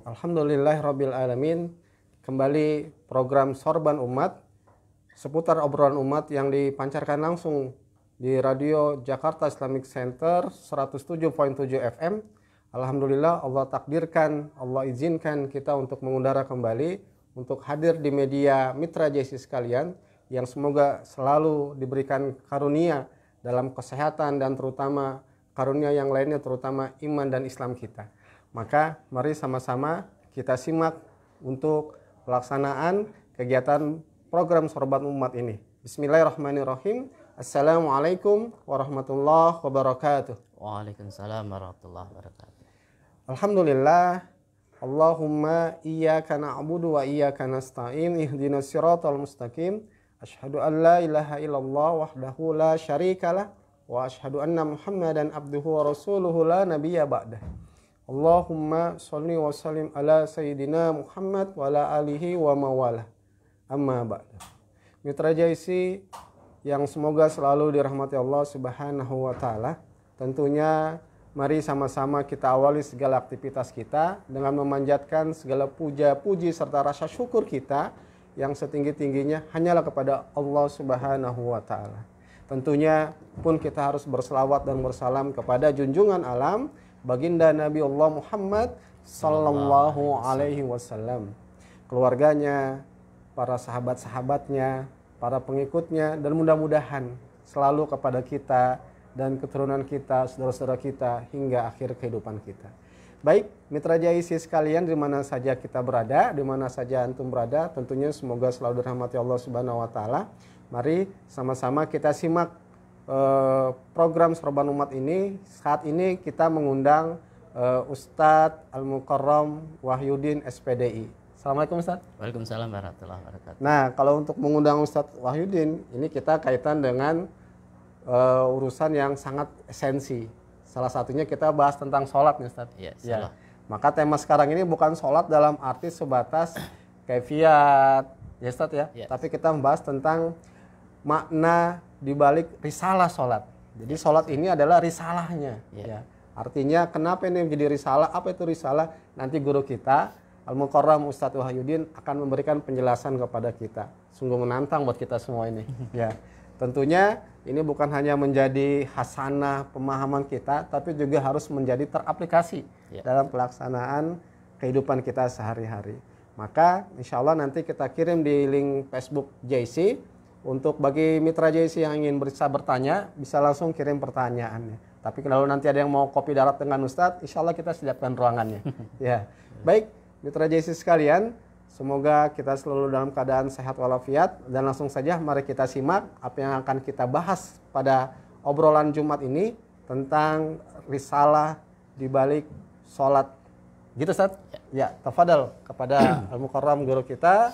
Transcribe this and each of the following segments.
Alhamdulillahirabbil alamin. Kembali program Sorban Umat seputar obrolan umat yang dipancarkan langsung di Radio Jakarta Islamic Center 107.7 FM. Alhamdulillah Allah takdirkan, Allah izinkan kita untuk mengudara kembali, untuk hadir di media Mitra JC sekalian yang semoga selalu diberikan karunia dalam kesehatan dan terutama karunia yang lainnya, terutama iman dan Islam kita. Maka mari sama-sama kita simak untuk pelaksanaan kegiatan program Sorban Umat ini. Bismillahirrahmanirrahim. Assalamualaikum warahmatullahi wabarakatuh. Waalaikumsalam warahmatullahi wabarakatuh. Alhamdulillah. Allahumma iyyaka na'budu wa iyyaka nasta'in ihdinas siratal mustaqim. Asyhadu an la ilaha illallah wahdahu la syarikalah wa asyhadu anna Muhammadan abduhu wa rasuluhu la nabiyya ba'dah. Allahumma sholli wa sallim ala sayyidina Muhammad wa ala alihi wa mawala. Amma ba'du. Mitra JC yang semoga selalu dirahmati Allah Subhanahu wa taala. Tentunya mari sama-sama kita awali segala aktivitas kita dengan memanjatkan segala puja-puji serta rasa syukur kita yang setinggi-tingginya hanyalah kepada Allah Subhanahu wa taala. Tentunya pun kita harus berselawat dan bersalam kepada junjungan alam baginda Nabi Allah Muhammad sallallahu alaihi wasallam, keluarganya, para sahabat-sahabatnya, para pengikutnya, dan mudah-mudahan selalu kepada kita dan keturunan kita, saudara-saudara kita hingga akhir kehidupan kita. Baik, Mitra JC sekalian di mana saja kita berada, di mana saja antum berada, tentunya semoga selalu dirahmati Allah Subhanahu wa taala. Mari sama-sama kita simak program Sorban Umat ini. Saat ini kita mengundang Ustadz Al-Mukarram Wahyudin SPDI. Assalamualaikum Ustadz. Waalaikumsalam warahmatullahi wabarakatuh. Nah, kalau untuk mengundang Ustadz Wahyudin, ini kita kaitan dengan urusan yang sangat esensi. Salah satunya kita bahas tentang sholat nih Ustadz. Ya. Maka tema sekarang ini bukan sholat dalam arti sebatas kaifiat, ya Ustadz ya. Tapi kita membahas tentang makna dibalik risalah sholat. Jadi sholat ini adalah risalahnya. Ya. Artinya kenapa ini menjadi risalah? Apa itu risalah? Nanti guru kita Al-Mukarram Ustadz Wahyudin akan memberikan penjelasan kepada kita. Sungguh menantang buat kita semua ini. Ya. Tentunya ini bukan hanya menjadi hasanah pemahaman kita, tapi juga harus menjadi teraplikasi dalam pelaksanaan kehidupan kita sehari-hari. Maka insya Allah nanti kita kirim di link Facebook JC. Untuk bagi Mitra JC yang ingin bisa bertanya, bisa langsung kirim pertanyaannya. Tapi kalau nanti ada yang mau kopi darat dengan Ustadz, insya Allah kita siapkan ruangannya. Ya, baik Mitra JC sekalian, semoga kita selalu dalam keadaan sehat walafiat. Dan langsung saja mari kita simak apa yang akan kita bahas pada obrolan Jumat ini tentang risalah dibalik sholat. Gitu Ustadz? Ya, tafadhal kepada Al-Mukarram guru kita,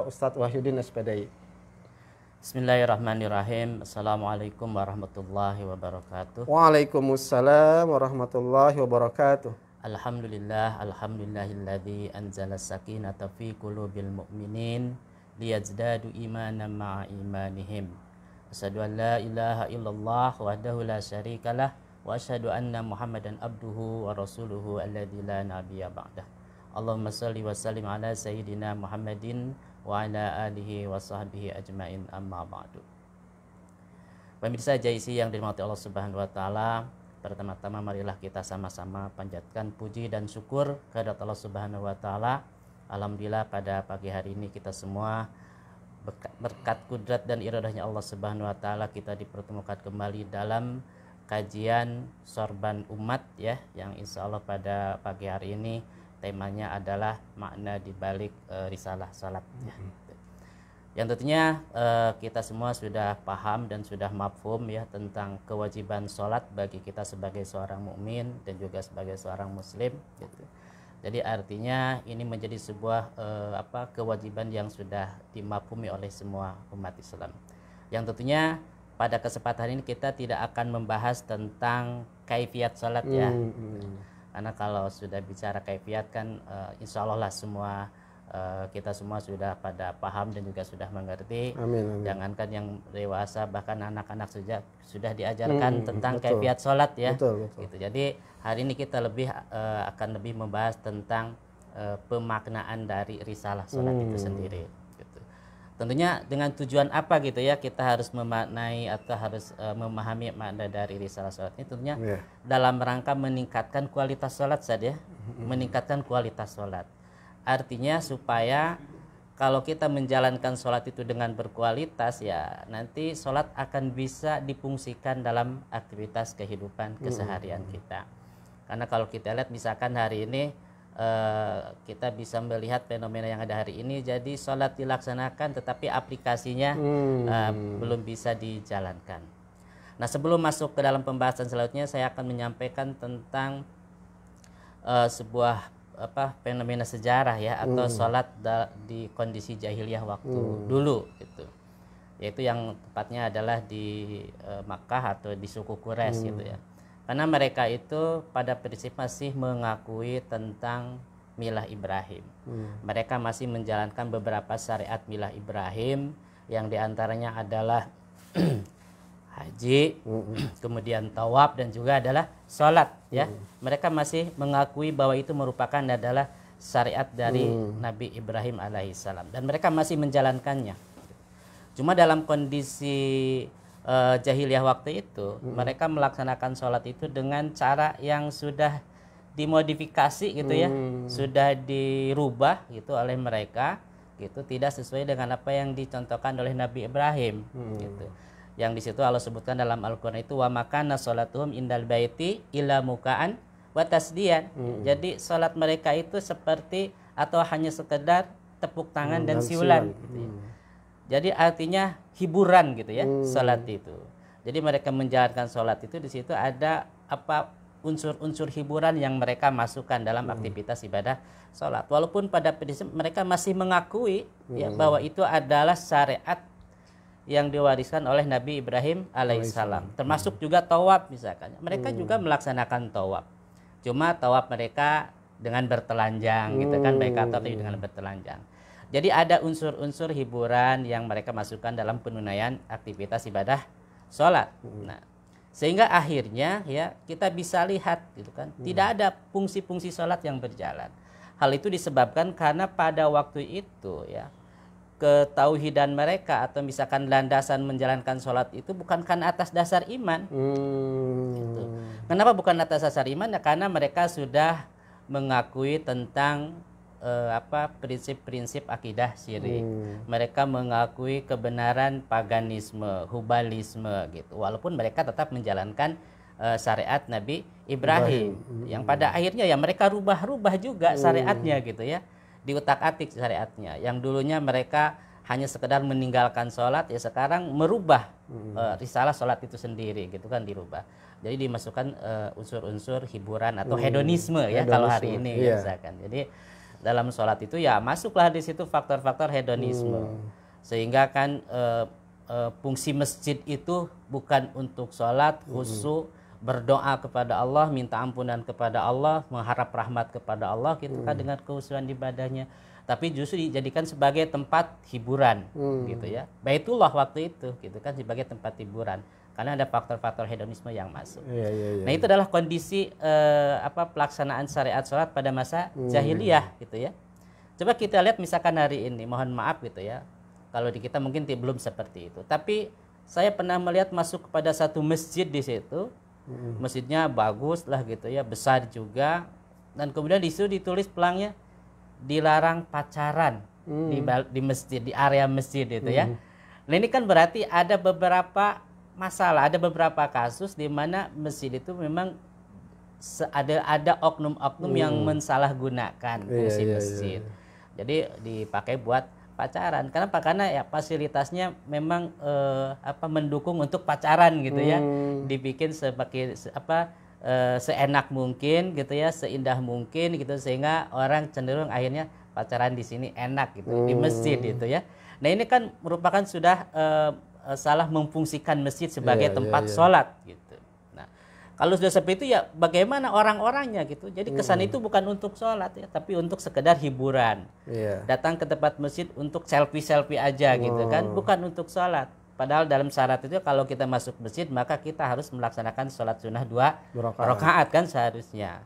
Ustadz Wahyudin SPDI. Bismillahirrahmanirrahim. Assalamualaikum warahmatullahi wabarakatuh. Waalaikumsalam warahmatullahi wabarakatuh. Alhamdulillahilladzi anzala sakinata fi qulubil mu'minin liyazdadu imanan ma'a imanihim. Asyhadu an la ilaha illallah wahdahu la syarikalah wa asyhadu anna Muhammadan abduhu wa rasuluhu alladzi la nabiyya ba'dah. Allahumma shalli wa sallim ala sayyidina Muhammadin wa ala alihi wa sahbihi ajmain, amma ba'du. Pemirsa JC yang dirahmati Allah Subhanahu wa taala, pertama-tama marilah kita sama-sama panjatkan puji dan syukur kehadirat Allah Subhanahu wa taala. Alhamdulillah pada pagi hari ini kita semua berkat kudrat dan iradahnya Allah Subhanahu wa taala kita dipertemukan kembali dalam kajian Sorban Umat ya, yang insya Allah pada pagi hari ini temanya adalah makna dibalik risalah salat. Yang tentunya kita semua sudah paham dan sudah mafhum ya tentang kewajiban sholat bagi kita sebagai seorang mukmin dan juga sebagai seorang muslim. Gitu. Jadi artinya ini menjadi sebuah kewajiban yang sudah dimafhumi oleh semua umat Islam. Yang tentunya pada kesempatan ini kita tidak akan membahas tentang kaifiat sholat ya. Karena kalau sudah bicara kaifiat kan insya Allah lah semua kita semua sudah pada paham dan juga sudah mengerti. Amin. Jangankan yang dewasa, bahkan anak-anak sudah diajarkan tentang kaifiat sholat ya. Betul. Gitu. Jadi hari ini kita akan lebih membahas tentang pemaknaan dari risalah sholat itu sendiri. Gitu. Tentunya dengan tujuan apa gitu ya kita harus memaknai atau harus memahami makna dari risalah sholat ini tentunya dalam rangka meningkatkan kualitas sholat saja, meningkatkan kualitas sholat. Artinya supaya kalau kita menjalankan sholat itu dengan berkualitas ya nanti sholat akan bisa difungsikan dalam aktivitas kehidupan keseharian kita. Karena kalau kita lihat misalkan hari ini kita bisa melihat fenomena yang ada hari ini, jadi sholat dilaksanakan tetapi aplikasinya belum bisa dijalankan. Nah sebelum masuk ke dalam pembahasan selanjutnya saya akan menyampaikan tentang sebuah fenomena sejarah ya atau sholat di kondisi jahiliyah waktu dulu gitu, yaitu yang tepatnya adalah di Makkah atau di suku Quraisy gitu ya. Karena mereka itu pada prinsip masih mengakui tentang milah Ibrahim. Mereka masih menjalankan beberapa syariat milah Ibrahim yang diantaranya adalah haji, kemudian tawaf dan juga adalah sholat ya. Mereka masih mengakui bahwa itu merupakan adalah syariat dari Nabi Ibrahim alaihissalam dan mereka masih menjalankannya. Cuma dalam kondisi jahiliyah waktu itu mereka melaksanakan sholat itu dengan cara yang sudah dimodifikasi gitu ya, sudah dirubah gitu oleh mereka gitu, tidak sesuai dengan apa yang dicontohkan oleh Nabi Ibrahim gitu. Yang di situ Allah sebutkan dalam Al-Qur'an itu wa makana sholatuhum indal baiti ila mukaan wa tasdian. Jadi sholat mereka itu seperti atau hanya sekedar tepuk tangan dan siulan gitu ya. Jadi artinya hiburan gitu ya sholat itu. Jadi mereka menjalankan sholat itu di situ ada unsur-unsur hiburan yang mereka masukkan dalam aktivitas ibadah sholat. Walaupun pada prinsip mereka masih mengakui ya bahwa itu adalah syariat yang diwariskan oleh Nabi Ibrahim alaihissalam. Termasuk juga tawaf misalkan. Mereka juga melaksanakan tawaf. Cuma tawaf mereka dengan bertelanjang gitu kan, baik atau dengan bertelanjang. Jadi ada unsur-unsur hiburan yang mereka masukkan dalam penunaian aktivitas ibadah sholat. Nah, sehingga akhirnya ya kita bisa lihat gitu kan, tidak ada fungsi-fungsi sholat yang berjalan. Hal itu disebabkan karena pada waktu itu ya ketauhidan mereka atau misalkan landasan menjalankan sholat itu bukan karena atas dasar iman. Gitu. Kenapa bukan atas dasar iman? Ya karena mereka sudah mengakui tentang prinsip-prinsip akidah syirik. Mereka mengakui kebenaran paganisme, hubalisme gitu. Walaupun mereka tetap menjalankan syariat Nabi Ibrahim. Yang pada akhirnya ya mereka rubah-rubah juga syariatnya gitu ya. Diutak-atik syariatnya. Yang dulunya mereka hanya sekedar meninggalkan sholat, ya sekarang merubah risalah sholat itu sendiri gitu kan, dirubah. Jadi dimasukkan unsur-unsur hiburan atau hedonisme ya kalau hari ini misalkan. Jadi dalam sholat itu ya masuklah di situ faktor-faktor hedonisme, sehingga kan fungsi masjid itu bukan untuk sholat khusyuk, berdoa kepada Allah, minta ampunan kepada Allah, mengharap rahmat kepada Allah gitu kan dengan kehusuan ibadahnya, tapi justru dijadikan sebagai tempat hiburan gitu ya. Baitullah waktu itu gitu kan sebagai tempat hiburan karena ada faktor-faktor hedonisme yang masuk. Nah itu adalah kondisi pelaksanaan syariat sholat pada masa jahiliyah gitu ya. Coba kita lihat misalkan hari ini, mohon maaf gitu ya, kalau di kita mungkin belum seperti itu. Tapi saya pernah melihat masuk kepada satu masjid di situ, masjidnya bagus lah gitu ya, besar juga, dan kemudian di situ ditulis pelangnya dilarang pacaran di masjid, di area masjid itu ya. Nah ini kan berarti ada beberapa masalah, ada beberapa kasus di mana masjid itu memang ada oknum-oknum yang mensalahgunakan fungsi masjid. Jadi dipakai buat pacaran. Kenapa? Karena ya fasilitasnya memang mendukung untuk pacaran gitu ya. Dibikin sebagai seenak mungkin gitu ya, seindah mungkin gitu, sehingga orang cenderung akhirnya pacaran di sini enak gitu di masjid gitu ya. Nah ini kan merupakan sudah salah memfungsikan masjid sebagai tempat sholat gitu. Nah kalau sudah seperti itu ya bagaimana orang-orangnya gitu. Jadi kesan itu bukan untuk sholat ya, tapi untuk sekedar hiburan. Datang ke tempat masjid untuk selfie-selfie aja gitu kan, bukan untuk sholat. Padahal dalam syarat itu kalau kita masuk masjid maka kita harus melaksanakan sholat sunnah 2 rakaat kan seharusnya.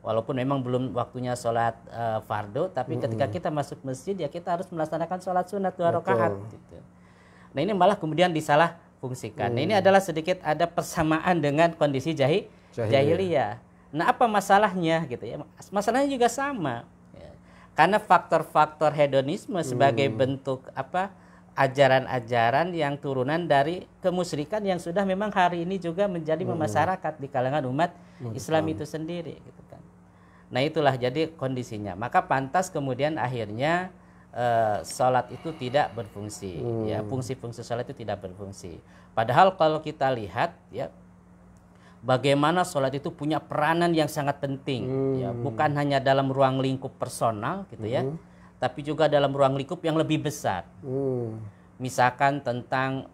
Walaupun memang belum waktunya sholat fardu, tapi ketika kita masuk masjid ya kita harus melaksanakan sholat sunat 2 rakaat. Gitu. Nah ini malah kemudian disalah fungsikan. Nah, ini adalah sedikit ada persamaan dengan kondisi jahiliyah. Nah apa masalahnya gitu ya? Masalahnya juga sama. Ya. Karena faktor-faktor hedonisme sebagai bentuk ajaran-ajaran yang turunan dari kemusyrikan yang sudah memang hari ini juga menjadi memasyarakat di kalangan umat Islam itu sendiri. Gitu kan. Nah itulah jadi kondisinya. Maka pantas kemudian akhirnya sholat itu tidak berfungsi. Ya, fungsi-fungsi sholat itu tidak berfungsi. Padahal kalau kita lihat ya, bagaimana sholat itu punya peranan yang sangat penting. Ya, bukan hanya dalam ruang lingkup personal gitu ya, tapi juga dalam ruang lingkup yang lebih besar. Misalkan tentang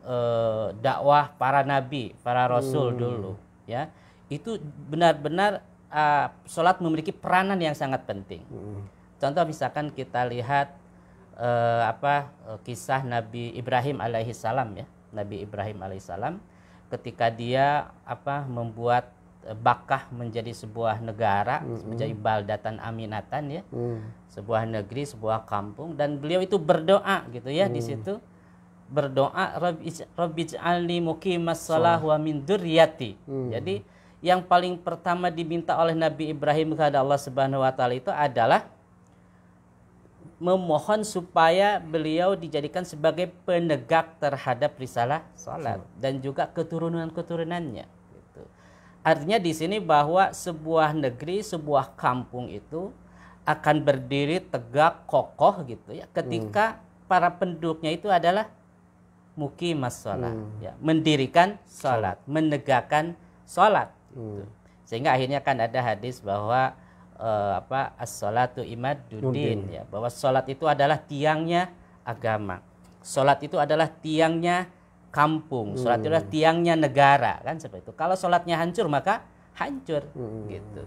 dakwah para nabi, para rasul dulu. Ya, itu benar-benar sholat memiliki peranan yang sangat penting. Contoh misalkan kita lihat kisah Nabi Ibrahim alaihissalam ya, Nabi Ibrahim alaihissalam ketika dia membuat Bakkah menjadi sebuah negara, menjadi baldatan aminatan ya, sebuah negeri, sebuah kampung, dan beliau itu berdoa gitu ya di situ berdoa Rabbij'alni muqimas shalah wa min dzurriyyati. Jadi yang paling pertama diminta oleh Nabi Ibrahim kepada Allah Subhanahu wa taala itu adalah memohon supaya beliau dijadikan sebagai penegak terhadap risalah salat dan juga keturunan-keturunannya. Gitu. Artinya di sini bahwa sebuah negeri, sebuah kampung itu akan berdiri tegak kokoh gitu ya ketika para penduduknya itu adalah muqimas shalah, ya, mendirikan salat, menegakkan salat. Gitu. Sehingga akhirnya kan ada hadis bahwa as-salatu imaduddin ya, bahwa salat itu adalah tiangnya agama. Salat itu adalah tiangnya kampung, salat itu adalah tiangnya negara, kan seperti itu. Kalau salatnya hancur maka hancur gitu.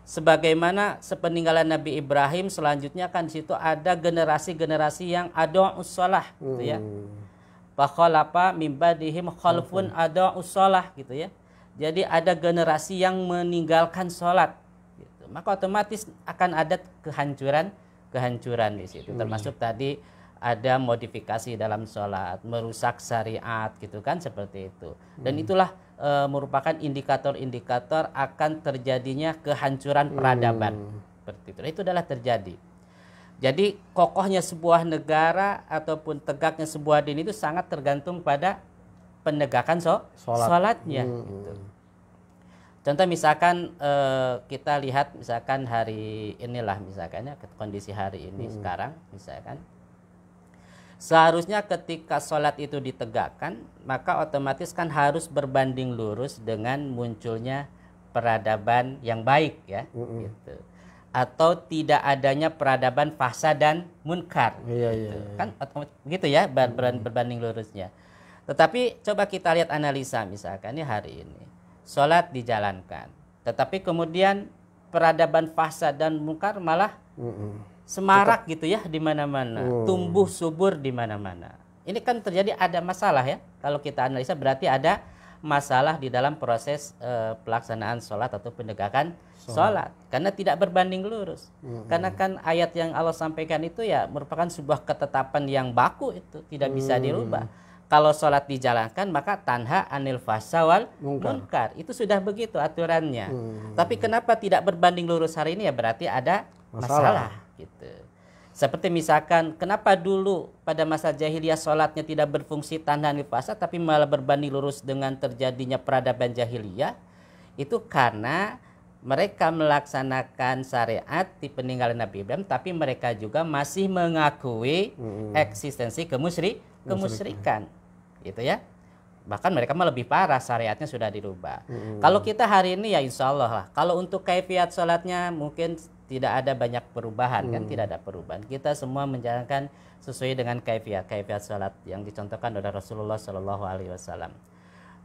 Sebagaimana sepeninggalan Nabi Ibrahim selanjutnya kan di situ ada generasi-generasi yang ada'us shalah gitu ya. Fakhalafa min ba'dihim khalfun ada'us shalah gitu ya. Jadi ada generasi yang meninggalkan sholat, gitu. Maka otomatis akan ada kehancuran di situ. Termasuk tadi ada modifikasi dalam sholat, merusak syariat, gitu kan seperti itu. Dan itulah merupakan indikator-indikator akan terjadinya kehancuran peradaban. Seperti itu. Itu adalah terjadi. Jadi kokohnya sebuah negara ataupun tegaknya sebuah din itu sangat tergantung pada penegakan sholatnya. Gitu. Contoh misalkan kita lihat misalkan hari inilah misalkan ya, kondisi hari ini sekarang misalkan seharusnya ketika sholat itu ditegakkan maka otomatis kan harus berbanding lurus dengan munculnya peradaban yang baik ya, gitu. Atau tidak adanya peradaban fasad dan munkar, gitu. Kan begitu ya berbanding lurusnya. Tetapi coba kita lihat analisa misalkan ya hari ini. Sholat dijalankan. Tetapi kemudian peradaban fasad dan munkar malah semarak gitu ya di mana-mana. Tumbuh subur di mana-mana. Ini kan terjadi ada masalah ya. Kalau kita analisa berarti ada masalah di dalam proses pelaksanaan sholat atau penegakan sholat. Karena tidak berbanding lurus. Karena kan ayat yang Allah sampaikan itu ya merupakan sebuah ketetapan yang baku itu. Tidak bisa dirubah. Kalau sholat dijalankan maka tanha anil fahsya wal munkar. Itu sudah begitu aturannya. Tapi kenapa tidak berbanding lurus hari ini ya berarti ada masalah gitu. Seperti misalkan kenapa dulu pada masa jahiliyah sholatnya tidak berfungsi tanha anil fahsya tapi malah berbanding lurus dengan terjadinya peradaban jahiliyah. Itu karena mereka melaksanakan syariat di peninggalan Nabi Ibrahim tapi mereka juga masih mengakui eksistensi kemusyrikan gitu ya. Bahkan mereka mah lebih parah, syariatnya sudah dirubah. Kalau kita hari ini ya insya Allah lah. Kalau untuk kaifiat sholatnya mungkin tidak ada banyak perubahan kan, tidak ada perubahan. Kita semua menjalankan sesuai dengan kaifiat sholat yang dicontohkan oleh Rasulullah SAW.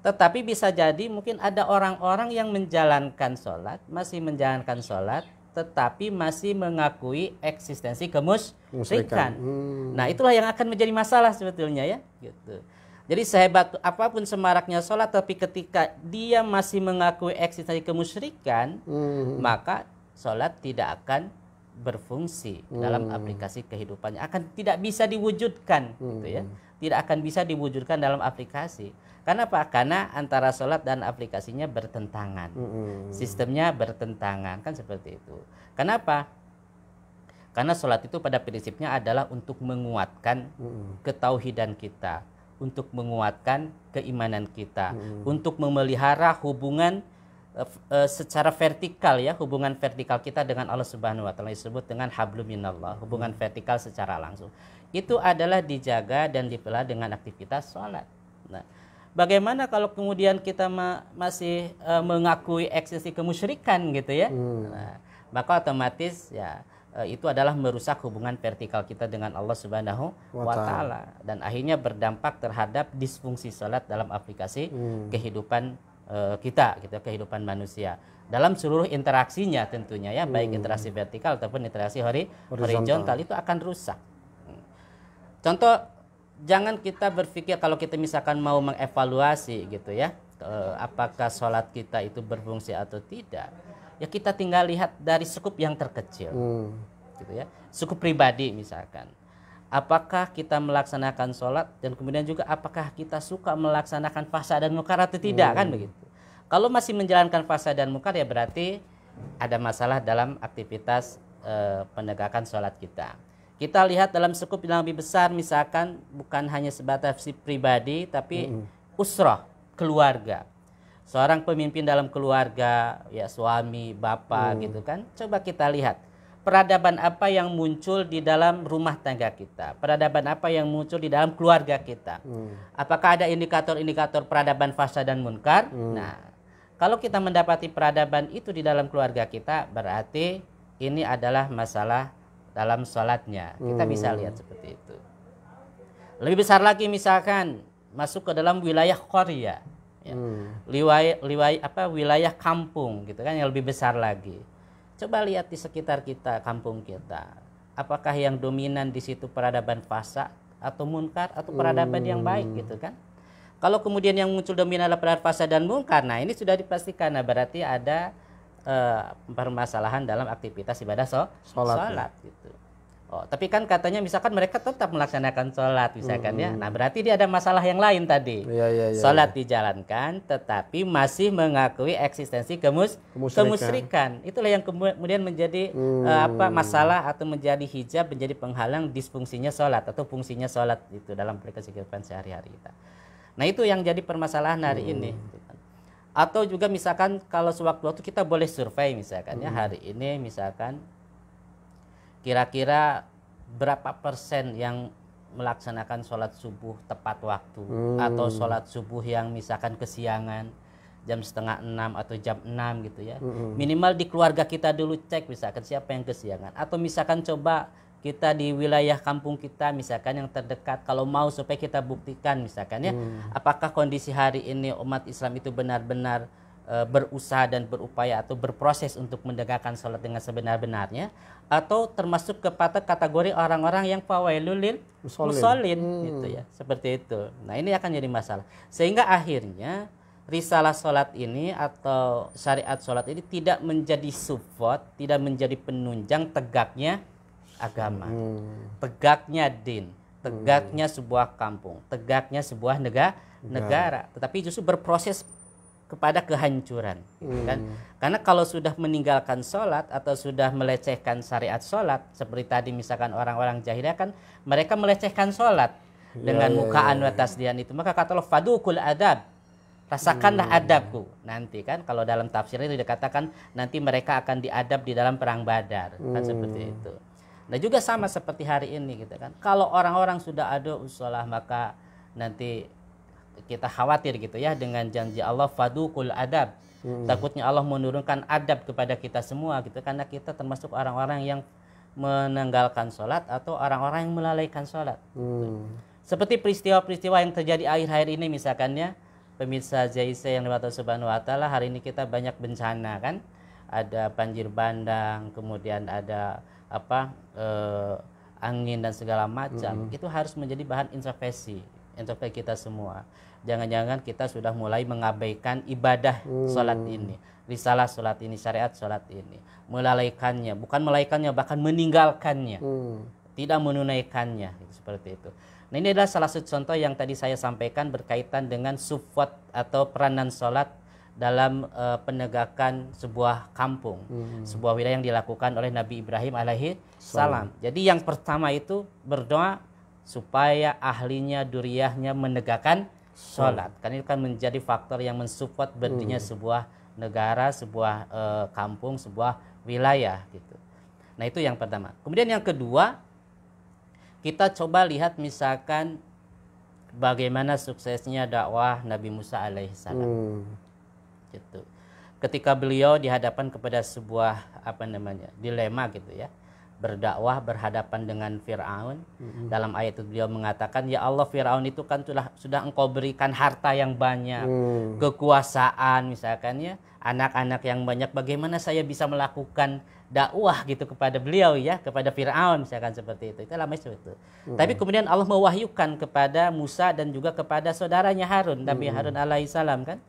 Tetapi bisa jadi mungkin ada orang-orang yang menjalankan sholat, masih menjalankan sholat, tetapi masih mengakui eksistensi kemusyrikan. Nah itulah yang akan menjadi masalah sebetulnya ya. Gitu. Jadi sehebat apapun semaraknya sholat, tapi ketika dia masih mengakui eksistensi kemusyrikan, maka sholat tidak akan berfungsi dalam aplikasi kehidupannya, akan tidak bisa diwujudkan gitu ya, tidak akan bisa diwujudkan dalam aplikasi. Karena apa? Karena antara sholat dan aplikasinya bertentangan, sistemnya bertentangan, kan seperti itu. Kenapa? Karena sholat itu pada prinsipnya adalah untuk menguatkan ketauhidan kita, untuk menguatkan keimanan kita, untuk memelihara hubungan secara vertikal ya, hubungan vertikal kita dengan Allah Subhanahu wa taala, disebut dengan hablum minallah, hubungan vertikal secara langsung. Itu adalah dijaga dan dipelihara dengan aktivitas sholat. Nah, bagaimana kalau kemudian kita masih mengakui eksistensi kemusyrikan gitu ya? Nah, maka otomatis ya itu adalah merusak hubungan vertikal kita dengan Allah Subhanahu wa taala, dan akhirnya berdampak terhadap disfungsi sholat dalam aplikasi kehidupan kita gitu, kehidupan manusia dalam seluruh interaksinya tentunya ya, baik interaksi vertikal ataupun interaksi horizontal itu akan rusak. Contoh, jangan kita berpikir kalau kita misalkan mau mengevaluasi gitu ya, apakah sholat kita itu berfungsi atau tidak, ya kita tinggal lihat dari skup yang terkecil gitu ya, skup pribadi misalkan. Apakah kita melaksanakan sholat, dan kemudian juga apakah kita suka melaksanakan fasa dan mukar atau tidak, kan begitu. Kalau masih menjalankan fasa dan mukar ya berarti ada masalah dalam aktivitas penegakan sholat kita. Kita lihat dalam skup yang lebih besar, misalkan bukan hanya sebatas si pribadi, tapi usrah, keluarga. Seorang pemimpin dalam keluarga, ya suami, bapak gitu kan. Coba kita lihat peradaban apa yang muncul di dalam rumah tangga kita, peradaban apa yang muncul di dalam keluarga kita. Apakah ada indikator-indikator peradaban fasa dan munkar? Nah, kalau kita mendapati peradaban itu di dalam keluarga kita, berarti ini adalah masalah dalam sholatnya. Kita bisa lihat seperti itu. Lebih besar lagi misalkan masuk ke dalam wilayah qarya, ya. Wilayah kampung gitu kan, yang lebih besar lagi. Coba lihat di sekitar kita, kampung kita. Apakah yang dominan di situ peradaban fasa atau munkar, atau peradaban yang baik gitu kan? Kalau kemudian yang muncul dominan adalah peradaban fasa dan munkar, nah ini sudah dipastikan, nah berarti ada permasalahan dalam aktivitas ibadah sholat gitu. Oh, tapi kan katanya misalkan mereka tetap melaksanakan sholat misalkan ya. Nah berarti dia ada masalah yang lain tadi. Sholat dijalankan tetapi masih mengakui eksistensi kemusyrikan. Itulah yang kemudian menjadi masalah atau menjadi hijab, menjadi penghalang disfungsinya sholat atau fungsinya sholat itu dalam aplikasi kehidupan sehari-hari kita. Nah itu yang jadi permasalahan hari ini. Atau juga misalkan kalau sewaktu-waktu kita boleh survei misalkan ya, hari ini misalkan kira-kira berapa persen yang melaksanakan sholat subuh tepat waktu, atau sholat subuh yang misalkan kesiangan jam 5:30 atau jam 6 gitu ya. Minimal di keluarga kita dulu cek misalkan siapa yang kesiangan, atau misalkan coba kita di wilayah kampung kita misalkan yang terdekat, kalau mau supaya kita buktikan misalkan ya, apakah kondisi hari ini umat Islam itu benar-benar berusaha dan berupaya atau berproses untuk menegakkan sholat dengan sebenar-benarnya, atau termasuk kepada kategori orang-orang yang fawailul lil musallin gitu ya, seperti itu. Nah ini akan jadi masalah, sehingga akhirnya risalah sholat ini atau syariat sholat ini tidak menjadi support, tidak menjadi penunjang tegaknya agama, tegaknya din, tegaknya sebuah kampung, tegaknya sebuah negara, tetapi justru berproses kepada kehancuran gitu kan. Karena kalau sudah meninggalkan sholat atau sudah melecehkan syariat sholat, seperti tadi misalkan orang-orang jahiliyah kan mereka melecehkan sholat dengan mukaan wa tasdian itu, maka kata Allah fadukul adab, rasakanlah adabku nanti kan. Kalau dalam tafsir itu dikatakan nanti mereka akan diadab di dalam perang Badar kan, seperti itu. Nah juga sama seperti hari ini gitu kan, kalau orang-orang sudah ada usolah maka nanti kita khawatir gitu ya dengan janji Allah fadukul adab, takutnya Allah menurunkan adab kepada kita semua gitu, karena kita termasuk orang-orang yang meninggalkan sholat atau orang-orang yang melalaikan sholat. Seperti peristiwa-peristiwa yang terjadi akhir-akhir ini misalkan ya, pemirsa Zaise yang dimata Subhanahu wa taala, hari ini kita banyak bencana kan, ada banjir bandang, kemudian ada angin dan segala macam. Itu harus menjadi bahan introspeksi kita semua. jangan-jangan kita sudah mulai mengabaikan ibadah sholat ini, risalah sholat ini, syariat sholat ini, melalaikannya, bukan melalaikannya, bahkan meninggalkannya, tidak menunaikannya, gitu, seperti itu. Nah, ini adalah salah satu contoh yang tadi saya sampaikan berkaitan dengan sufwat atau peranan sholat dalam penegakan sebuah kampung, sebuah wilayah yang dilakukan oleh Nabi Ibrahim alaihi salam. Jadi yang pertama itu berdoa supaya ahlinya, duriyahnya menegakkan sholat. Karena itu kan menjadi faktor yang mensupport berdirinya sebuah negara, sebuah kampung, sebuah wilayah gitu. Nah, itu yang pertama. Kemudian yang kedua, kita coba lihat misalkan bagaimana suksesnya dakwah Nabi Musa alaihissalam. Gitu. Ketika beliau dihadapkan kepada sebuah dilema gitu ya, berdakwah berhadapan dengan Fir'aun. Dalam ayat itu beliau mengatakan, ya Allah, Fir'aun itu kan sudah engkau berikan harta yang banyak, kekuasaan misalkan ya, anak-anak yang banyak, bagaimana saya bisa melakukan dakwah gitu kepada beliau ya, kepada Fir'aun misalkan seperti itu. Itu lama itu. Tapi kemudian Allah mewahyukan kepada Musa dan juga kepada saudaranya Harun, Nabi Harun alaihissalam kan,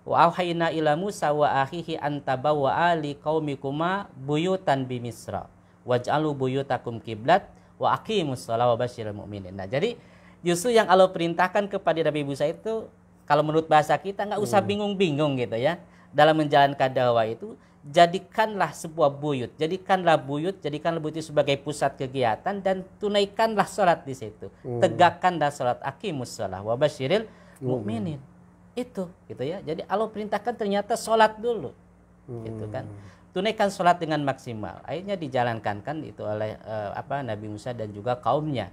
wa auhayna ila Musa wa akhihi antabawwa li qaumikuma buyutan bi Misra waj'alu buyutakum kiblat wa aqimus shalah wa basyiril mu'minin. Nah, jadi justru yang Allah perintahkan kepada Nabi Musa itu, kalau menurut bahasa kita nggak usah bingung-bingung gitu ya. Dalam menjalankan dakwah itu, jadikanlah sebuah buyut, jadikanlah buyut itu sebagai pusat kegiatan dan tunaikanlah sholat di situ. Tegakkanlah sholat, aqimus shalah wa basyiril mu'minin. Itu gitu ya. Jadi Allah perintahkan ternyata sholat dulu. Gitu kan. Tunaikan sholat dengan maksimal. Akhirnya dijalankan kan itu oleh Nabi Musa dan juga kaumnya.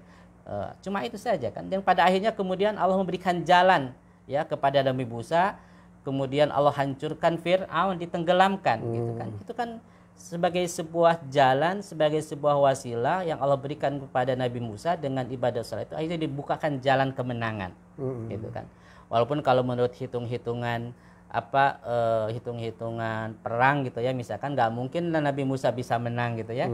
Cuma itu saja kan. Dan pada akhirnya kemudian Allah memberikan jalan ya kepada Nabi Musa. Kemudian Allah hancurkan Fir'aun, ditenggelamkan gitu kan. Itu kan sebagai sebuah jalan, sebagai sebuah wasilah yang Allah berikan kepada Nabi Musa dengan ibadah sholat itu, akhirnya dibukakan jalan kemenangan. Gitu kan. Walaupun kalau menurut hitung-hitungan hitung-hitungan perang gitu ya, misalkan nggak mungkin Nabi Musa bisa menang gitu ya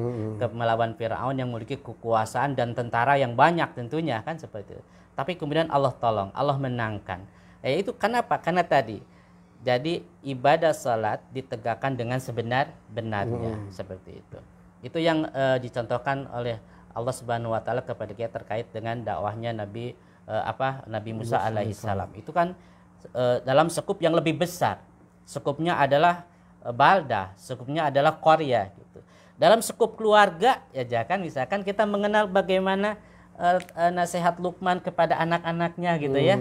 melawan Fir'aun yang memiliki kekuasaan dan tentara yang banyak tentunya kan seperti itu. Tapi kemudian Allah tolong, Allah menangkan. Itu kenapa? Karena tadi jadi ibadah salat ditegakkan dengan sebenar-benarnya seperti itu. Itu yang dicontohkan oleh Allah Subhanahu wa taala kepada kita terkait dengan dakwahnya Nabi Musa alaihissalam. Itu kan dalam skup yang lebih besar. Skupnya adalah baldah, skupnya adalah qarya gitu. Dalam skup keluarga ya kan, misalkan kita mengenal bagaimana nasihat Luqman kepada anak-anaknya gitu ya.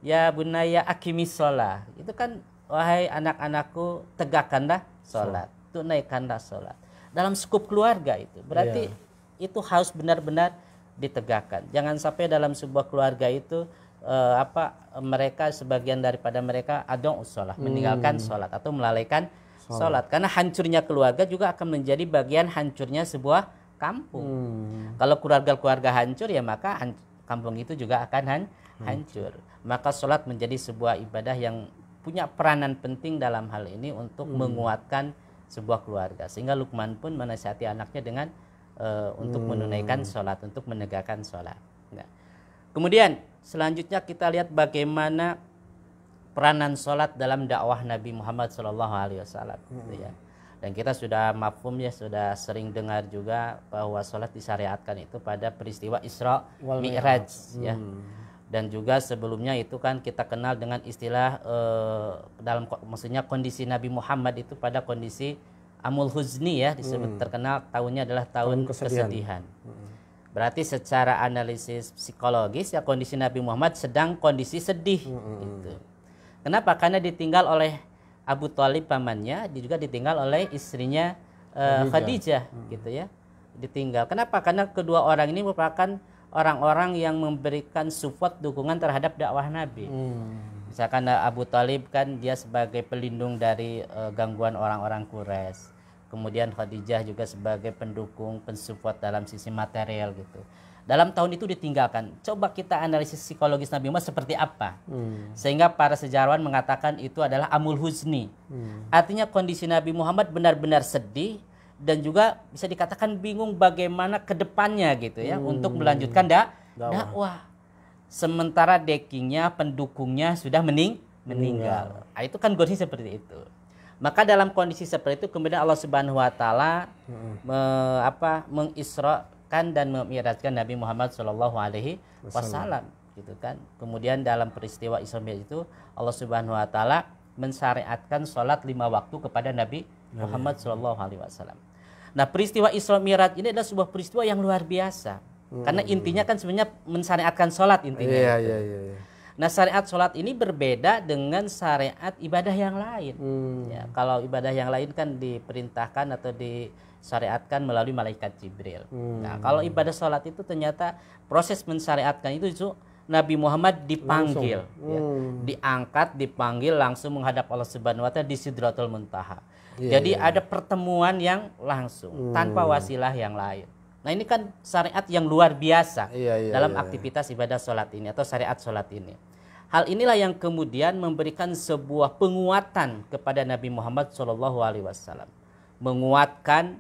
Ya bunaya aqimis shalah. Itu kan, wahai anak-anakku, tegakkanlah salat, tunaikanlah salat. Dalam skup keluarga itu. Berarti itu harus benar-benar ditegakkan. Jangan sampai dalam sebuah keluarga itu mereka, sebagian daripada mereka adong sholat, meninggalkan sholat atau melalaikan sholat. Karena hancurnya keluarga juga akan menjadi bagian hancurnya sebuah kampung. Kalau keluarga-keluarga hancur ya maka kampung itu juga akan hancur. Maka sholat menjadi sebuah ibadah yang punya peranan penting dalam hal ini untuk menguatkan sebuah keluarga. Sehingga Luqman pun menasihati anaknya dengan untuk menunaikan sholat, untuk menegakkan sholat. Nah, kemudian selanjutnya kita lihat bagaimana peranan sholat dalam dakwah Nabi Muhammad SAW. Gitu ya. Dan kita sudah mafhum ya, sudah sering dengar juga bahwa sholat disyariatkan itu pada peristiwa Isra Mi'raj ya. Dan juga sebelumnya itu kan kita kenal dengan istilah maksudnya kondisi Nabi Muhammad itu pada kondisi Amul Huzni ya, disebut terkenal tahunnya adalah tahun kesedihan. Berarti secara analisis psikologis ya kondisi Nabi Muhammad sedang kondisi sedih gitu. Kenapa? Karena ditinggal oleh Abu Thalib pamannya, juga ditinggal oleh istrinya Khadijah gitu ya. Ditinggal. Kenapa? Karena kedua orang ini merupakan orang-orang yang memberikan support, dukungan terhadap dakwah Nabi. Misalkan Abu Thalib kan dia sebagai pelindung dari gangguan orang-orang Quraisy. Kemudian Khadijah juga sebagai pendukung, pensupport dalam sisi material gitu. Dalam tahun itu ditinggalkan. Coba kita analisis psikologis Nabi Muhammad seperti apa. Sehingga para sejarawan mengatakan itu adalah Amul Huzni. Artinya kondisi Nabi Muhammad benar-benar sedih dan juga bisa dikatakan bingung bagaimana ke depannya gitu ya untuk melanjutkan dakwah. sementara deckingnya, pendukungnya sudah meninggal. Nah, itu kan kondisi seperti itu. Maka dalam kondisi seperti itu kemudian Allah Subhanahu wa taala mengisrakan dan memi'rajkan Nabi Muhammad sallallahu alaihi wasallam gitu kan. Kemudian dalam peristiwa Isra Mi'raj itu Allah Subhanahu wa taala mensyariatkan salat 5 waktu kepada Nabi Muhammad sallallahu alaihi wasallam. Nah, peristiwa Isra Mi'raj ini adalah sebuah peristiwa yang luar biasa. Karena intinya kan sebenarnya mensyariatkan salat intinya. Iya. Nah, syariat sholat ini berbeda dengan syariat ibadah yang lain. Ya, kalau ibadah yang lain kan diperintahkan atau disyariatkan melalui malaikat Jibril. Nah, kalau ibadah sholat itu ternyata proses mensyariatkan itu Nabi Muhammad dipanggil, diangkat, dipanggil langsung menghadap Allah Subhanahu wa taala di Sidratul Muntaha. Jadi ada pertemuan yang langsung tanpa wasilah yang lain. Nah, ini kan syariat yang luar biasa dalam aktivitas ibadah sholat ini atau syariat sholat ini. Hal inilah yang kemudian memberikan sebuah penguatan kepada Nabi Muhammad SAW, menguatkan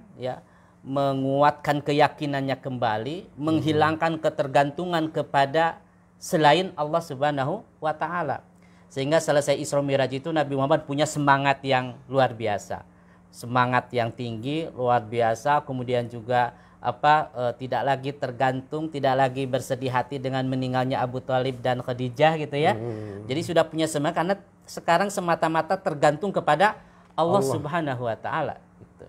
keyakinannya kembali, menghilangkan ketergantungan kepada selain Allah Subhanahu wa taala. Sehingga selesai Isra Mi'raj itu Nabi Muhammad punya semangat yang luar biasa. Semangat yang tinggi, luar biasa, kemudian juga tidak lagi tergantung, tidak lagi bersedih hati dengan meninggalnya Abu Thalib dan Khadijah gitu ya. Jadi sudah punya semangat karena sekarang semata-mata tergantung kepada Allah Subhanahu wa taala gitu.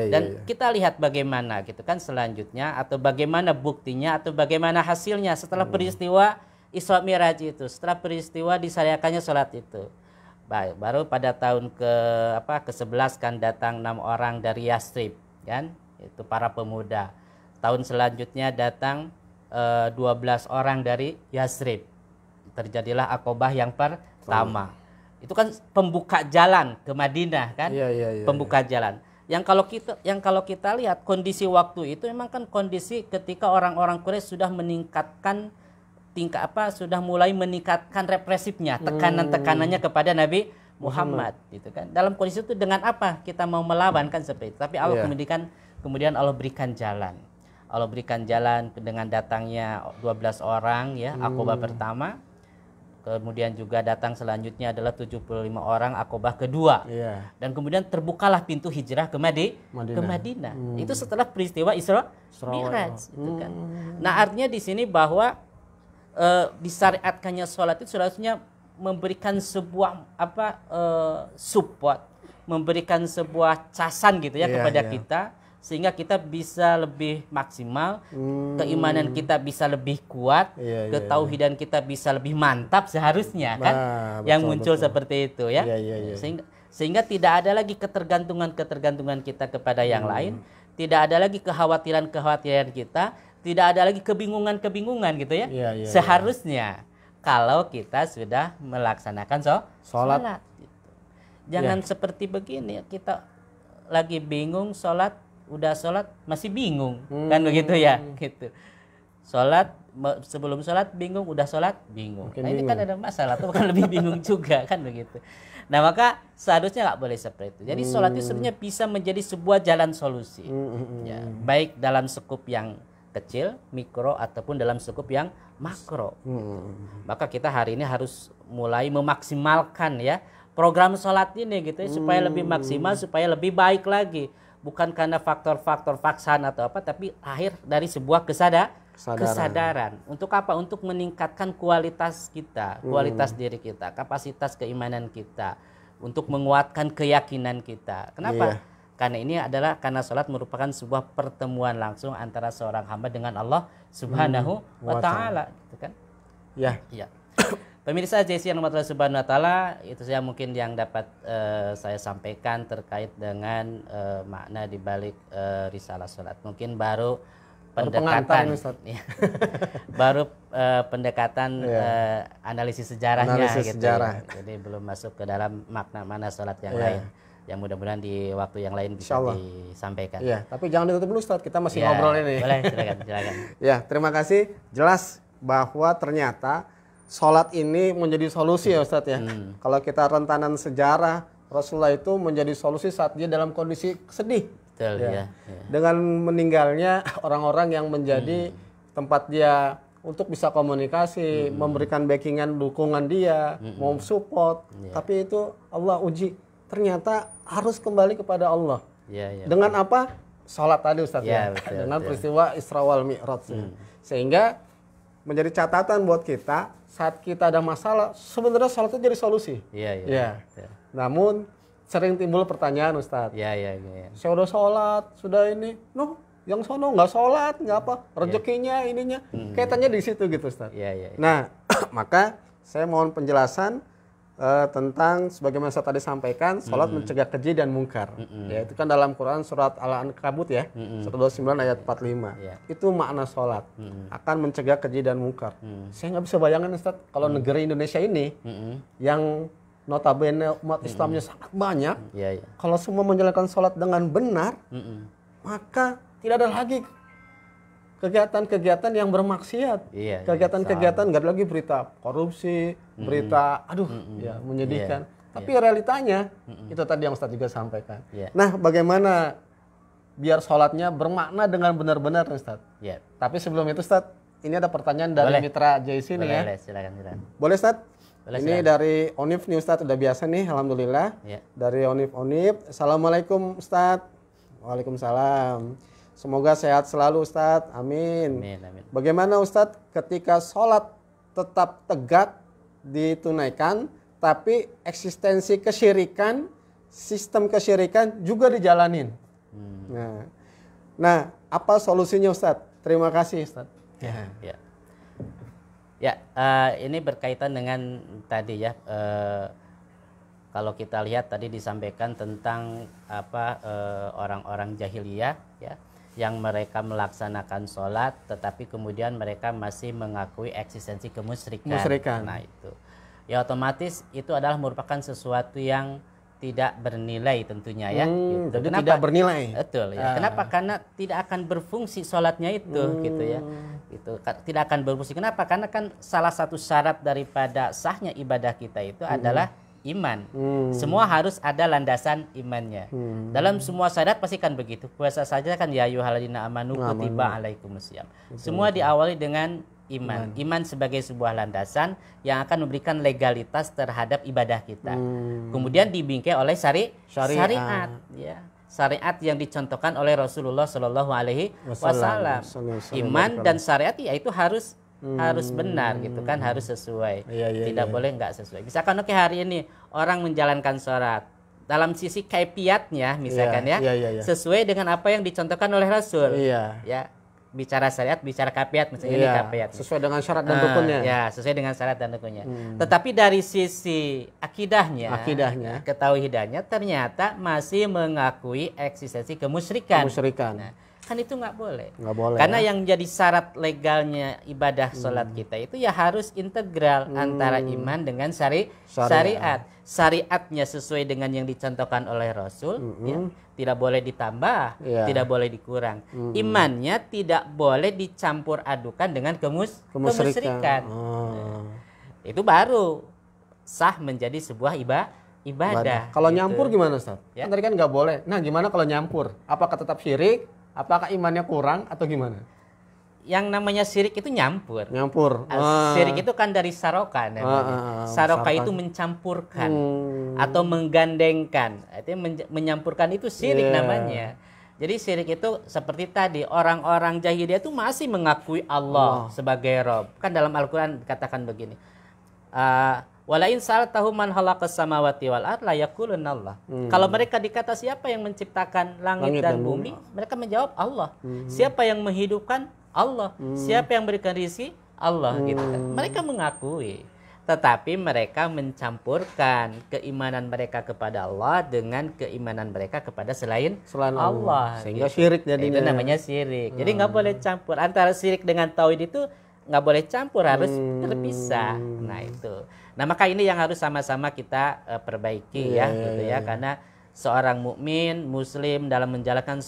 Dan kita lihat bagaimana gitu kan selanjutnya atau bagaimana buktinya atau bagaimana hasilnya setelah peristiwa Isra Mi'raj itu, setelah peristiwa disyariatkannya salat itu. Baru pada tahun ke-11 kan datang 6 orang dari Yathrib kan. Itu para pemuda. Tahun selanjutnya datang 12 orang dari Yathrib. Terjadilah Aqobah yang pertama. Itu kan pembuka jalan ke Madinah kan? Pembuka jalan. Yang kalau kita lihat kondisi waktu itu memang kan kondisi ketika orang-orang Quraisy sudah meningkatkan sudah mulai meningkatkan represifnya, tekanan-tekanannya kepada Nabi Muhammad gitu kan. Dalam kondisi itu dengan apa kita mau melawan kan seperti itu. Tapi Allah kemudian Allah berikan jalan. Allah berikan jalan dengan datangnya 12 orang ya, Aqobah pertama. Kemudian juga datang selanjutnya adalah 75 orang Aqobah kedua. Dan kemudian terbukalah pintu hijrah ke Madinah. Itu setelah peristiwa Isra Mi'raj gitu kan. Nah, artinya di sini bahwa disyariatkannya sholat itu seharusnya memberikan sebuah support, memberikan sebuah casan gitu ya kepada kita sehingga kita bisa lebih maksimal, keimanan kita bisa lebih kuat, ketauhidan kita bisa lebih mantap seharusnya kan, yang muncul seperti itu ya. Sehingga tidak ada lagi ketergantungan kita kepada yang lain, tidak ada lagi kekhawatiran kita, tidak ada lagi kebingungan gitu ya. Seharusnya kalau kita sudah melaksanakan sholat gitu. Jangan seperti begini, kita lagi bingung sholat, udah sholat masih bingung kan begitu ya gitu. Sholat sebelum sholat bingung, udah sholat bingung. Nah, ini kan ada masalah tuh, kan lebih bingung juga kan begitu. Nah, maka seharusnya nggak boleh seperti itu. Jadi sholat itu sebenarnya bisa menjadi sebuah jalan solusi, ya, baik dalam skup yang kecil, mikro, ataupun dalam skup yang makro. Maka kita hari ini harus mulai memaksimalkan ya program sholat ini gitu ya, supaya lebih maksimal, supaya lebih baik lagi. Bukan karena faktor-faktor paksaan atau apa, tapi akhir dari sebuah kesadaran. Untuk apa? Untuk meningkatkan kualitas kita, kualitas diri kita, kapasitas keimanan kita, untuk menguatkan keyakinan kita. Kenapa? Karena ini adalah karena sholat merupakan sebuah pertemuan langsung antara seorang hamba dengan Allah Subhanahu wa taala, gitu kan? Ya. Pemirsa JC yang Allah Subhanahu wa taala, itu saja mungkin yang dapat saya sampaikan terkait dengan makna di balik risalah salat. Mungkin baru pendekatan pendekatan analisis sejarahnya gitu. Ya. Jadi belum masuk ke dalam makna salat yang lain. Yang mudah-mudahan di waktu yang lain bisa disampaikan. Iya, tapi jangan ditutup dulu Ustaz, kita masih ngobrol ini. Boleh, silakan. Ya, terima kasih. Jelas bahwa ternyata sholat ini menjadi solusi ya Ustaz ya. Kalau kita rentanan sejarah, Rasulullah itu menjadi solusi saat dia dalam kondisi sedih. Betul, ya. Dengan meninggalnya orang-orang yang menjadi tempat dia untuk bisa komunikasi, memberikan backingan, dukungan dia, mau support. Tapi itu Allah uji. Ternyata harus kembali kepada Allah. Dengan apa? Sholat tadi Ustaz ya. Betul, Dengan peristiwa Isra wal Mi'raj. Sehingga menjadi catatan buat kita saat kita ada masalah, sebenarnya sholat itu jadi solusi. Namun sering timbul pertanyaan Ustaz. Saya udah sholat, sudah ini, yang sono nggak sholat, nggak apa, rezekinya ininya, kaitannya di situ gitu Ustaz. Nah, maka saya mohon penjelasan tentang sebagaimana saya tadi sampaikan, sholat mencegah keji dan mungkar. Ya, itu kan dalam Quran surat Al-Ankabut ya, surat 29 ayat 45. Itu makna sholat, akan mencegah keji dan mungkar. Saya nggak bisa bayangkan Ustaz, kalau negeri Indonesia ini yang notabene umat Islamnya sangat banyak, kalau semua menjalankan sholat dengan benar, maka tidak ada lagi kegiatan-kegiatan yang bermaksiat, kegiatan-kegiatan nggak ada lagi berita korupsi, berita menyedihkan. Tapi realitanya itu tadi yang Ustaz juga sampaikan. Nah, bagaimana biar sholatnya bermakna dengan benar-benar Ustaz? Tapi sebelum itu Ustaz, ini ada pertanyaan dari Mitra JC nih ya. Silakan. Boleh Ustaz? Ini dari Onif nih Ustaz, udah biasa nih, alhamdulillah. Dari Onif. Assalamualaikum Ustaz. Waalaikumsalam. Semoga sehat selalu Ustadz, amin. Bagaimana Ustadz ketika sholat tetap tegak ditunaikan, tapi eksistensi kesyirikan, sistem kesyirikan juga dijalanin. Nah, apa solusinya Ustadz? Terima kasih Ustadz. Ini berkaitan dengan tadi ya. Kalau kita lihat tadi disampaikan tentang orang-orang jahiliyah ya, yang mereka melaksanakan sholat tetapi kemudian mereka masih mengakui eksistensi kemusyrikan. Nah itu ya otomatis itu adalah merupakan sesuatu yang tidak bernilai tentunya ya. Gitu. Jadi kenapa? Tidak bernilai. Betul ya. Kenapa? Karena tidak akan berfungsi sholatnya itu gitu ya. Itu tidak akan berfungsi. Kenapa? Karena kan salah satu syarat daripada sahnya ibadah kita itu adalah iman. Semua harus ada landasan imannya. Dalam semua syarat pasti kan begitu. Puasa saja kan ya ayyuhalladzina amanu kutiba alaikumusiyam. Semua diawali dengan iman. Iman sebagai sebuah landasan yang akan memberikan legalitas terhadap ibadah kita. Kemudian dibingkai oleh syariat ya. Syariat yang dicontohkan oleh Rasulullah Shallallahu alaihi wasallam. Iman dan syariat ya itu harus benar gitu kan, harus sesuai. Tidak boleh nggak sesuai. Misalkan hari ini orang menjalankan sholat dalam sisi kaifiatnya misalkan sesuai dengan apa yang dicontohkan oleh Rasul. Ya, bicara syariat, bicara kaifiat misalnya ini kaifiat. Sesuai dengan syarat dan rukunnya. Ya, sesuai dengan syarat dan rukunnya. Tetapi dari sisi akidahnya, ketauhidannya ternyata masih mengakui eksistensi kemusyrikan. Nah, kan itu nggak boleh. Karena yang jadi syarat legalnya ibadah sholat kita itu ya harus integral antara iman dengan syariat. Syariatnya sesuai dengan yang dicontohkan oleh Rasul, ya, tidak boleh ditambah, tidak boleh dikurang. Imannya tidak boleh dicampur adukan dengan kemusyrikan. Itu baru sah menjadi sebuah ibadah. Kalau nyampur gimana Ustaz? Kan tadi kan nggak boleh. Nah, gimana kalau nyampur? Apakah tetap syirik? Apakah imannya kurang atau gimana? Yang namanya syirik itu nyampur. Syirik itu kan dari saroka namanya. Saroka itu mencampurkan atau menggandengkan. Artinya menyampurkan itu syirik namanya. Jadi syirik itu seperti tadi, orang-orang jahiliyah itu masih mengakui Allah sebagai Rabb. Kan dalam Al-Qur'an dikatakan begini. Walain sa'altahum man khalaqas samawati wal ard la yaquluna Allah. Kalau mereka dikata siapa yang menciptakan langit dan bumi, mereka menjawab Allah. Siapa yang menghidupkan? Allah. Siapa yang berikan rezeki? Allah gitu kan. Mereka mengakui, tetapi mereka mencampurkan keimanan mereka kepada Allah dengan keimanan mereka kepada selain Allah. Sehingga syirik jadinya. Itu namanya syirik. Jadi nggak boleh campur antara syirik dengan tauhid, itu nggak boleh campur, harus terpisah. Nah itu. Nah maka ini yang harus sama-sama kita perbaiki gitu ya, karena seorang mukmin muslim dalam menjalankan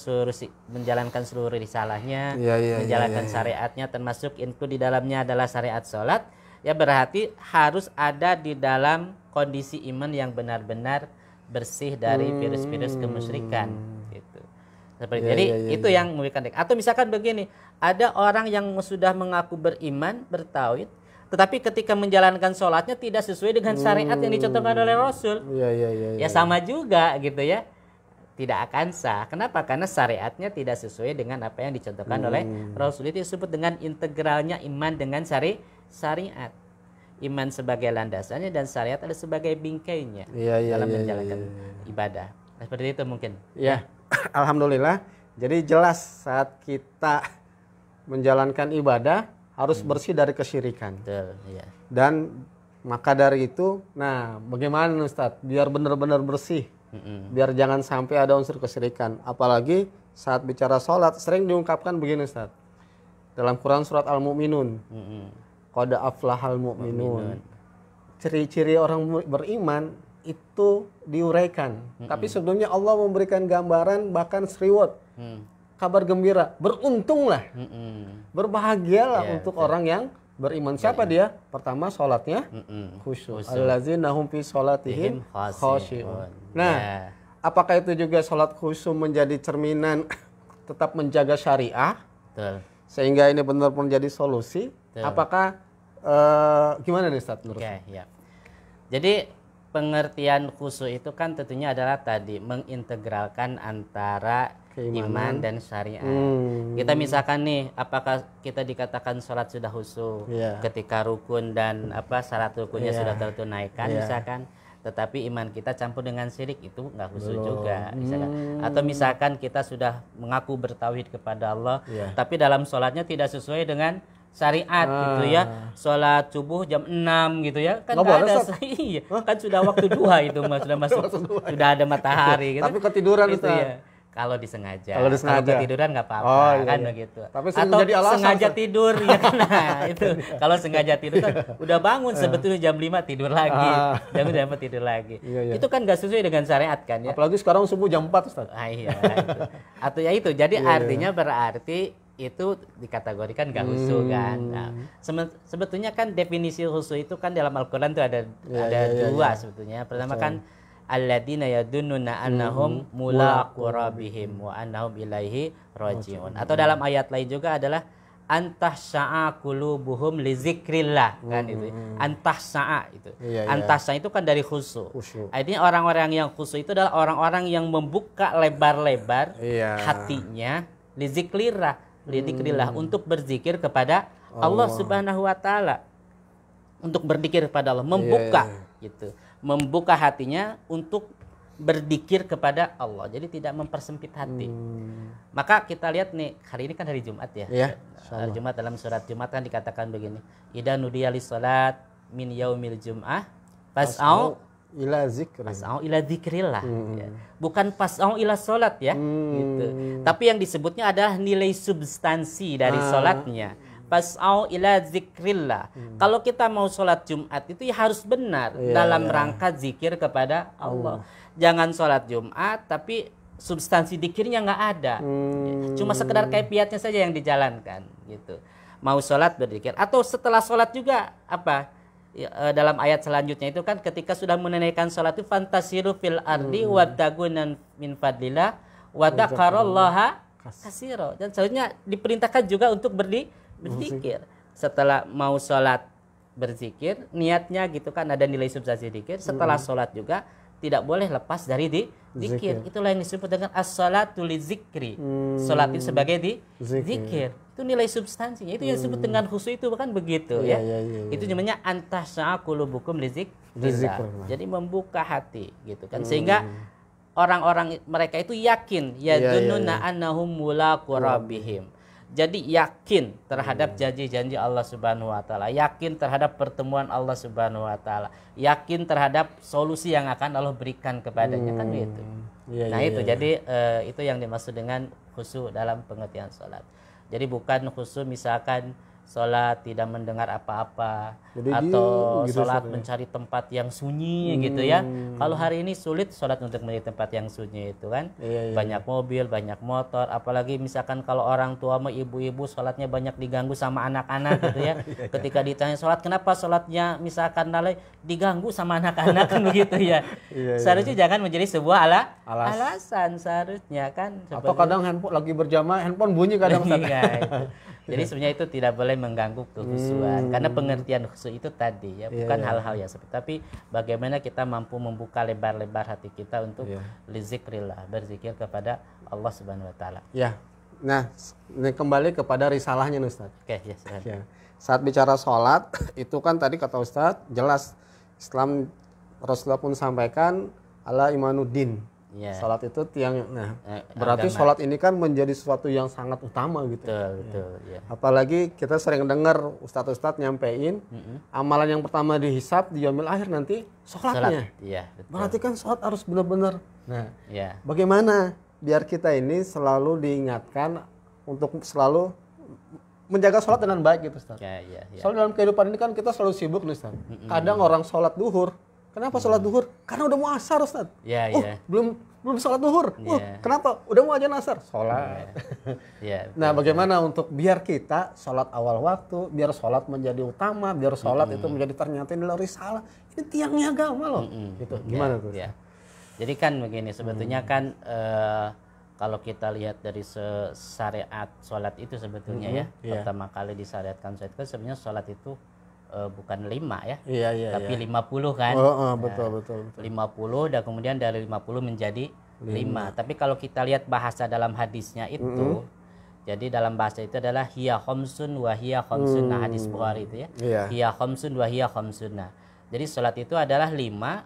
seluruh risalahnya, menjalankan syariatnya, termasuk include di dalamnya adalah syariat sholat, ya berarti harus ada di dalam kondisi iman yang benar-benar bersih dari virus-virus kemusyrikan gitu. Seperti Iya, jadi iya, iya, itu yang memberikan. Atau misalkan begini, ada orang yang sudah mengaku beriman, bertauhid, tetapi ketika menjalankan sholatnya tidak sesuai dengan syariat yang dicontohkan oleh Rasul. Iya, iya, iya. Ya sama juga gitu ya. Tidak akan sah. Kenapa? Karena syariatnya tidak sesuai dengan apa yang dicontohkan oleh Rasul. Itu disebut dengan integralnya iman dengan syariat. Iman sebagai landasannya dan syariat adalah sebagai bingkainya dalam menjalankan ibadah. Seperti itu mungkin. Ya, alhamdulillah. Jadi jelas saat kita menjalankan ibadah harus bersih dari kesyirikan. Betul, ya. Dan maka dari itu, nah bagaimana Ustadz biar benar-benar bersih? Biar jangan sampai ada unsur kesyirikan. Apalagi saat bicara sholat sering diungkapkan begini Ustadz. Dalam Quran surat Al-Mu'minun. Qad aflahal mu'minun. Ciri-ciri orang beriman itu diuraikan. Tapi sebelumnya Allah memberikan gambaran bahkan reward. Kabar gembira, beruntunglah. Berbahagialah untuk orang yang beriman. Siapa dia? Pertama sholatnya khusyuk. Allazina hum fi sholatihim khashi'un. Nah, apakah itu juga sholat khusyuk menjadi cerminan tetap menjaga syariah? Betul. Sehingga ini benar menjadi solusi. Betul. Apakah gimana nih Ustaz menurut? Oke, ya. Jadi pengertian khusyuk itu kan tentunya adalah tadi mengintegralkan antara iman dan syariat. Kita misalkan nih, apakah kita dikatakan sholat sudah khusyuk ketika rukun dan syarat rukunnya sudah tertunaikan misalkan, tetapi iman kita campur dengan syirik, itu nggak khusyuk juga misalkan. Atau misalkan kita sudah mengaku bertauhid kepada Allah, tapi dalam sholatnya tidak sesuai dengan syariat gitu ya, sholat subuh jam 6 gitu ya, kan nggak ada iya, kan sudah waktu duha itu sudah masuk, sudah ada matahari gitu. Tapi ketiduran gitu ya. Kalau disengaja, kalau ketiduran nggak apa-apa kan begitu. Tapi atau jadi alasan, sengaja tidur ya kan, nah itu kalau sengaja tidur kan udah bangun sebetulnya jam 5 tidur lagi, jam 5 tidur lagi. Itu kan nggak sesuai dengan syariat kan ya. Apalagi sekarang subuh jam 4 Ustaz. Iya. Itu. Atau ya itu, jadi artinya berarti itu dikategorikan gak khusyuk kan. Nah, sebetulnya kan definisi khusyuk itu kan dalam Al-Quran itu ada dua sebetulnya. Pertama kan alladzina yadunnuna annahum mulaqu rabbihim wa annahum ilaihi rajiun. Atau dalam ayat lain juga adalah antahsya'a qulubuhum li zikrillah kan itu. Antahsya'a itu. Antahsya'a itu kan dari khusyuk. Artinya orang-orang yang khusyuk itu adalah orang-orang yang membuka lebar-lebar hatinya li zikrillah. Untuk berzikir kepada Allah Subhanahu wa taala. Untuk berzikir kepada Allah, membuka gitu. Membuka hatinya untuk berzikir kepada Allah. Jadi tidak mempersempit hati. Maka kita lihat nih, hari ini kan hari Jumat ya. Hari Jumat dalam surat Jumat kan dikatakan begini. Idza nudiya lis salat min yaumil jum'ah fas'au ila zikri. Pas'au ila zikrillah. Bukan pas'au ila salat ya. Gitu. Tapi yang disebutnya adalah nilai substansi dari salatnya. Pas'au ila zikrillah. Kalau kita mau sholat Jumat itu ya harus benar dalam rangka zikir kepada Allah. Jangan sholat Jumat tapi substansi zikirnya nggak ada. Cuma sekedar kaifiatnya saja yang dijalankan gitu. Mau sholat berzikir atau setelah sholat juga dalam ayat selanjutnya itu kan ketika sudah menunaikan sholat itu fantasiru fil ardi wabtagunan min fadlillah wadakarallaha kasiro. Dan selanjutnya diperintahkan juga untuk berzikir. Setelah mau sholat berzikir, niatnya gitu kan ada nilai substansi zikir. Setelah sholat juga tidak boleh lepas dari zikir. Itulah yang disebut dengan as-salatu li zikri. Sholat itu sebagai zikir. Itu nilai substansinya. Itu yang disebut dengan khusyuk itu bukan begitu ya. Itu namanya antahsya'a qulubukum li zikrillah. Jadi membuka hati gitu kan. Sehingga orang-orang mereka itu yakin yadunnuna annahum mulaqu rabbihim. Jadi yakin terhadap janji-janji Allah Subhanahu wa taala, yakin terhadap pertemuan Allah Subhanahu wa taala, yakin terhadap solusi yang akan Allah berikan kepadanya kan begitu. Jadi itu yang dimaksud dengan khusyuk dalam pengertian salat. Jadi bukan khusyuk misalkan sholat tidak mendengar apa-apa, Jadi atau diem gitu, sholat Ustaz, ya. mencari tempat yang sunyi gitu ya. Kalau hari ini sulit sholat untuk mencari tempat yang sunyi itu kan, Iya, iya, banyak mobil, banyak motor, apalagi misalkan kalau orang tua mah ibu-ibu sholatnya banyak diganggu sama anak-anak gitu ya. Ketika ditanya sholat, kenapa sholatnya misalkan lalai diganggu sama anak-anak kan begitu ya. Iya, iya. Seharusnya jangan menjadi sebuah Alas. alasan seharusnya kan. Atau kadang handphone lagi berjamaah, handphone bunyi kadang, Ustaz. Iya, itu. Jadi sebenarnya itu tidak boleh mengganggu kekhusyuan, karena pengertian khusyuk itu tadi ya, bukan hal-hal yang seperti, tapi bagaimana kita mampu membuka lebar-lebar hati kita untuk lizikrillah, berzikir kepada Allah Subhanahu wa taala. Ya. Nah, ini kembali kepada risalahnya nih, Ustaz. Oke, ya, silakan. Ya. Saat bicara sholat, itu kan tadi kata Ustadz, jelas Islam Rasulullah pun sampaikan ala imanuddin. Ya. Sholat itu tiang, nah berarti agama. sholat ini kan menjadi sesuatu yang sangat utama gitu. Betul, ya. Apalagi kita sering dengar ustadz-ustadz nyampein, amalan yang pertama dihisab di yaumil akhir nanti sholatnya. Iya, betul. Berarti kan sholat harus benar-benar. Nah, Ya. bagaimana biar kita ini selalu diingatkan untuk selalu menjaga sholat dengan baik gitu, Ustaz. Ya. Soalnya dalam kehidupan ini kan kita selalu sibuk nih, Ustaz. Kadang orang sholat duhur. Kenapa sholat duhur? Karena udah mau asar, Ustaz. Ya, Oh, ya. belum sholat duhur. Iya. Kenapa? Udah mau azan asar. Sholat. Ya. Nah, bagaimana untuk biar kita sholat awal waktu, biar sholat menjadi utama, biar sholat itu menjadi ternyata inilah risalah. Ini tiangnya agama loh. Gitu. Gimana tuh? Ya. Jadi kan begini, sebetulnya kan kalau kita lihat dari syariat sholat itu sebetulnya ya, pertama kali disyariatkan sholat itu sebenarnya sholat itu bukan 5 ya, Iya. tapi 50 kan. Betul. 50 dan kemudian dari 50 menjadi 5. Tapi kalau kita lihat bahasa dalam hadisnya itu, jadi dalam bahasa itu adalah hiya khamsun wa hiya khamsunna, hadis Bukhari itu ya. Iya. Hiya khamsun wa hiya khamsunna. Jadi sholat itu adalah 5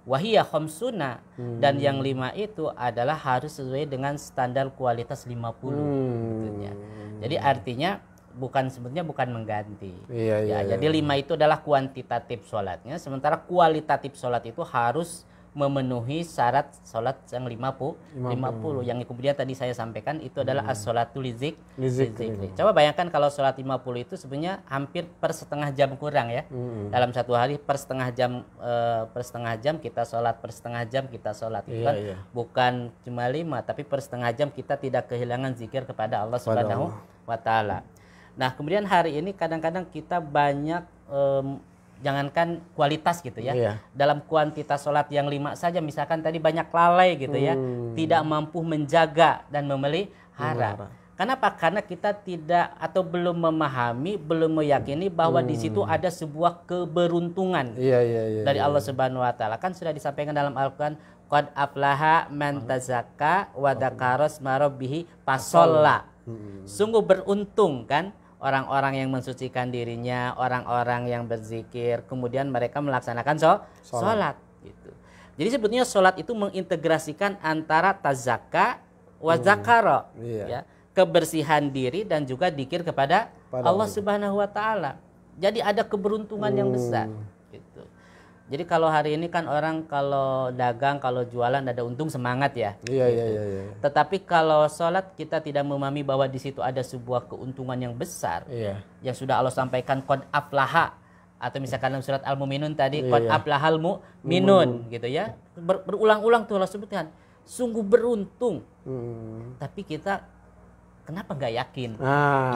wa hiya khamsunna, dan yang 5 itu adalah harus sesuai dengan standar kualitas 50 tentunya. Jadi artinya sebetulnya bukan mengganti. Iya. Jadi 5 itu adalah kuantitatif sholatnya, sementara kualitatif sholat itu harus memenuhi syarat sholat yang 50. Yang kemudian tadi saya sampaikan itu adalah as-sholatu lizikri. Coba bayangkan kalau sholat 50 itu sebenarnya hampir per setengah jam kurang ya. Dalam satu hari per setengah jam kita sholat, per setengah jam kita sholat. Itu kan bukan cuma 5, tapi per setengah jam kita tidak kehilangan zikir kepada Allah Subhanahu wa taala. Nah, kemudian hari ini kadang-kadang kita banyak jangankan kualitas gitu ya, dalam kuantitas sholat yang 5 saja misalkan tadi banyak lalai gitu ya, tidak mampu menjaga dan memelihara. Kenapa? Karena kita tidak atau belum memahami, belum meyakini bahwa di situ ada sebuah keberuntungan dari Allah Subhanahu wa taala. Kan sudah disampaikan dalam Al-Qur'an, qad aflaha man tazakka wa dzakara isma rabbih fasholla. Sungguh beruntung kan orang-orang yang mensucikan dirinya, orang-orang yang berzikir, kemudian mereka melaksanakan sholat gitu. Jadi sebetulnya sholat itu mengintegrasikan antara tazakka wa zakara, ya, kebersihan diri dan juga dzikir kepada Allah Subhanahu wa taala. Jadi ada keberuntungan yang besar gitu. Jadi kalau hari ini kan orang kalau dagang, kalau jualan ada untung semangat ya. Iya. Tetapi kalau sholat kita tidak memahami bahwa di situ ada sebuah keuntungan yang besar. Yang sudah Allah sampaikan qad aflaha, atau misalkan dalam surat Al-Mu'minun tadi qad aflahal mu'minun gitu ya. Berulang-ulang tuh Allah sebutkan sungguh beruntung. Tapi kita kenapa nggak yakin?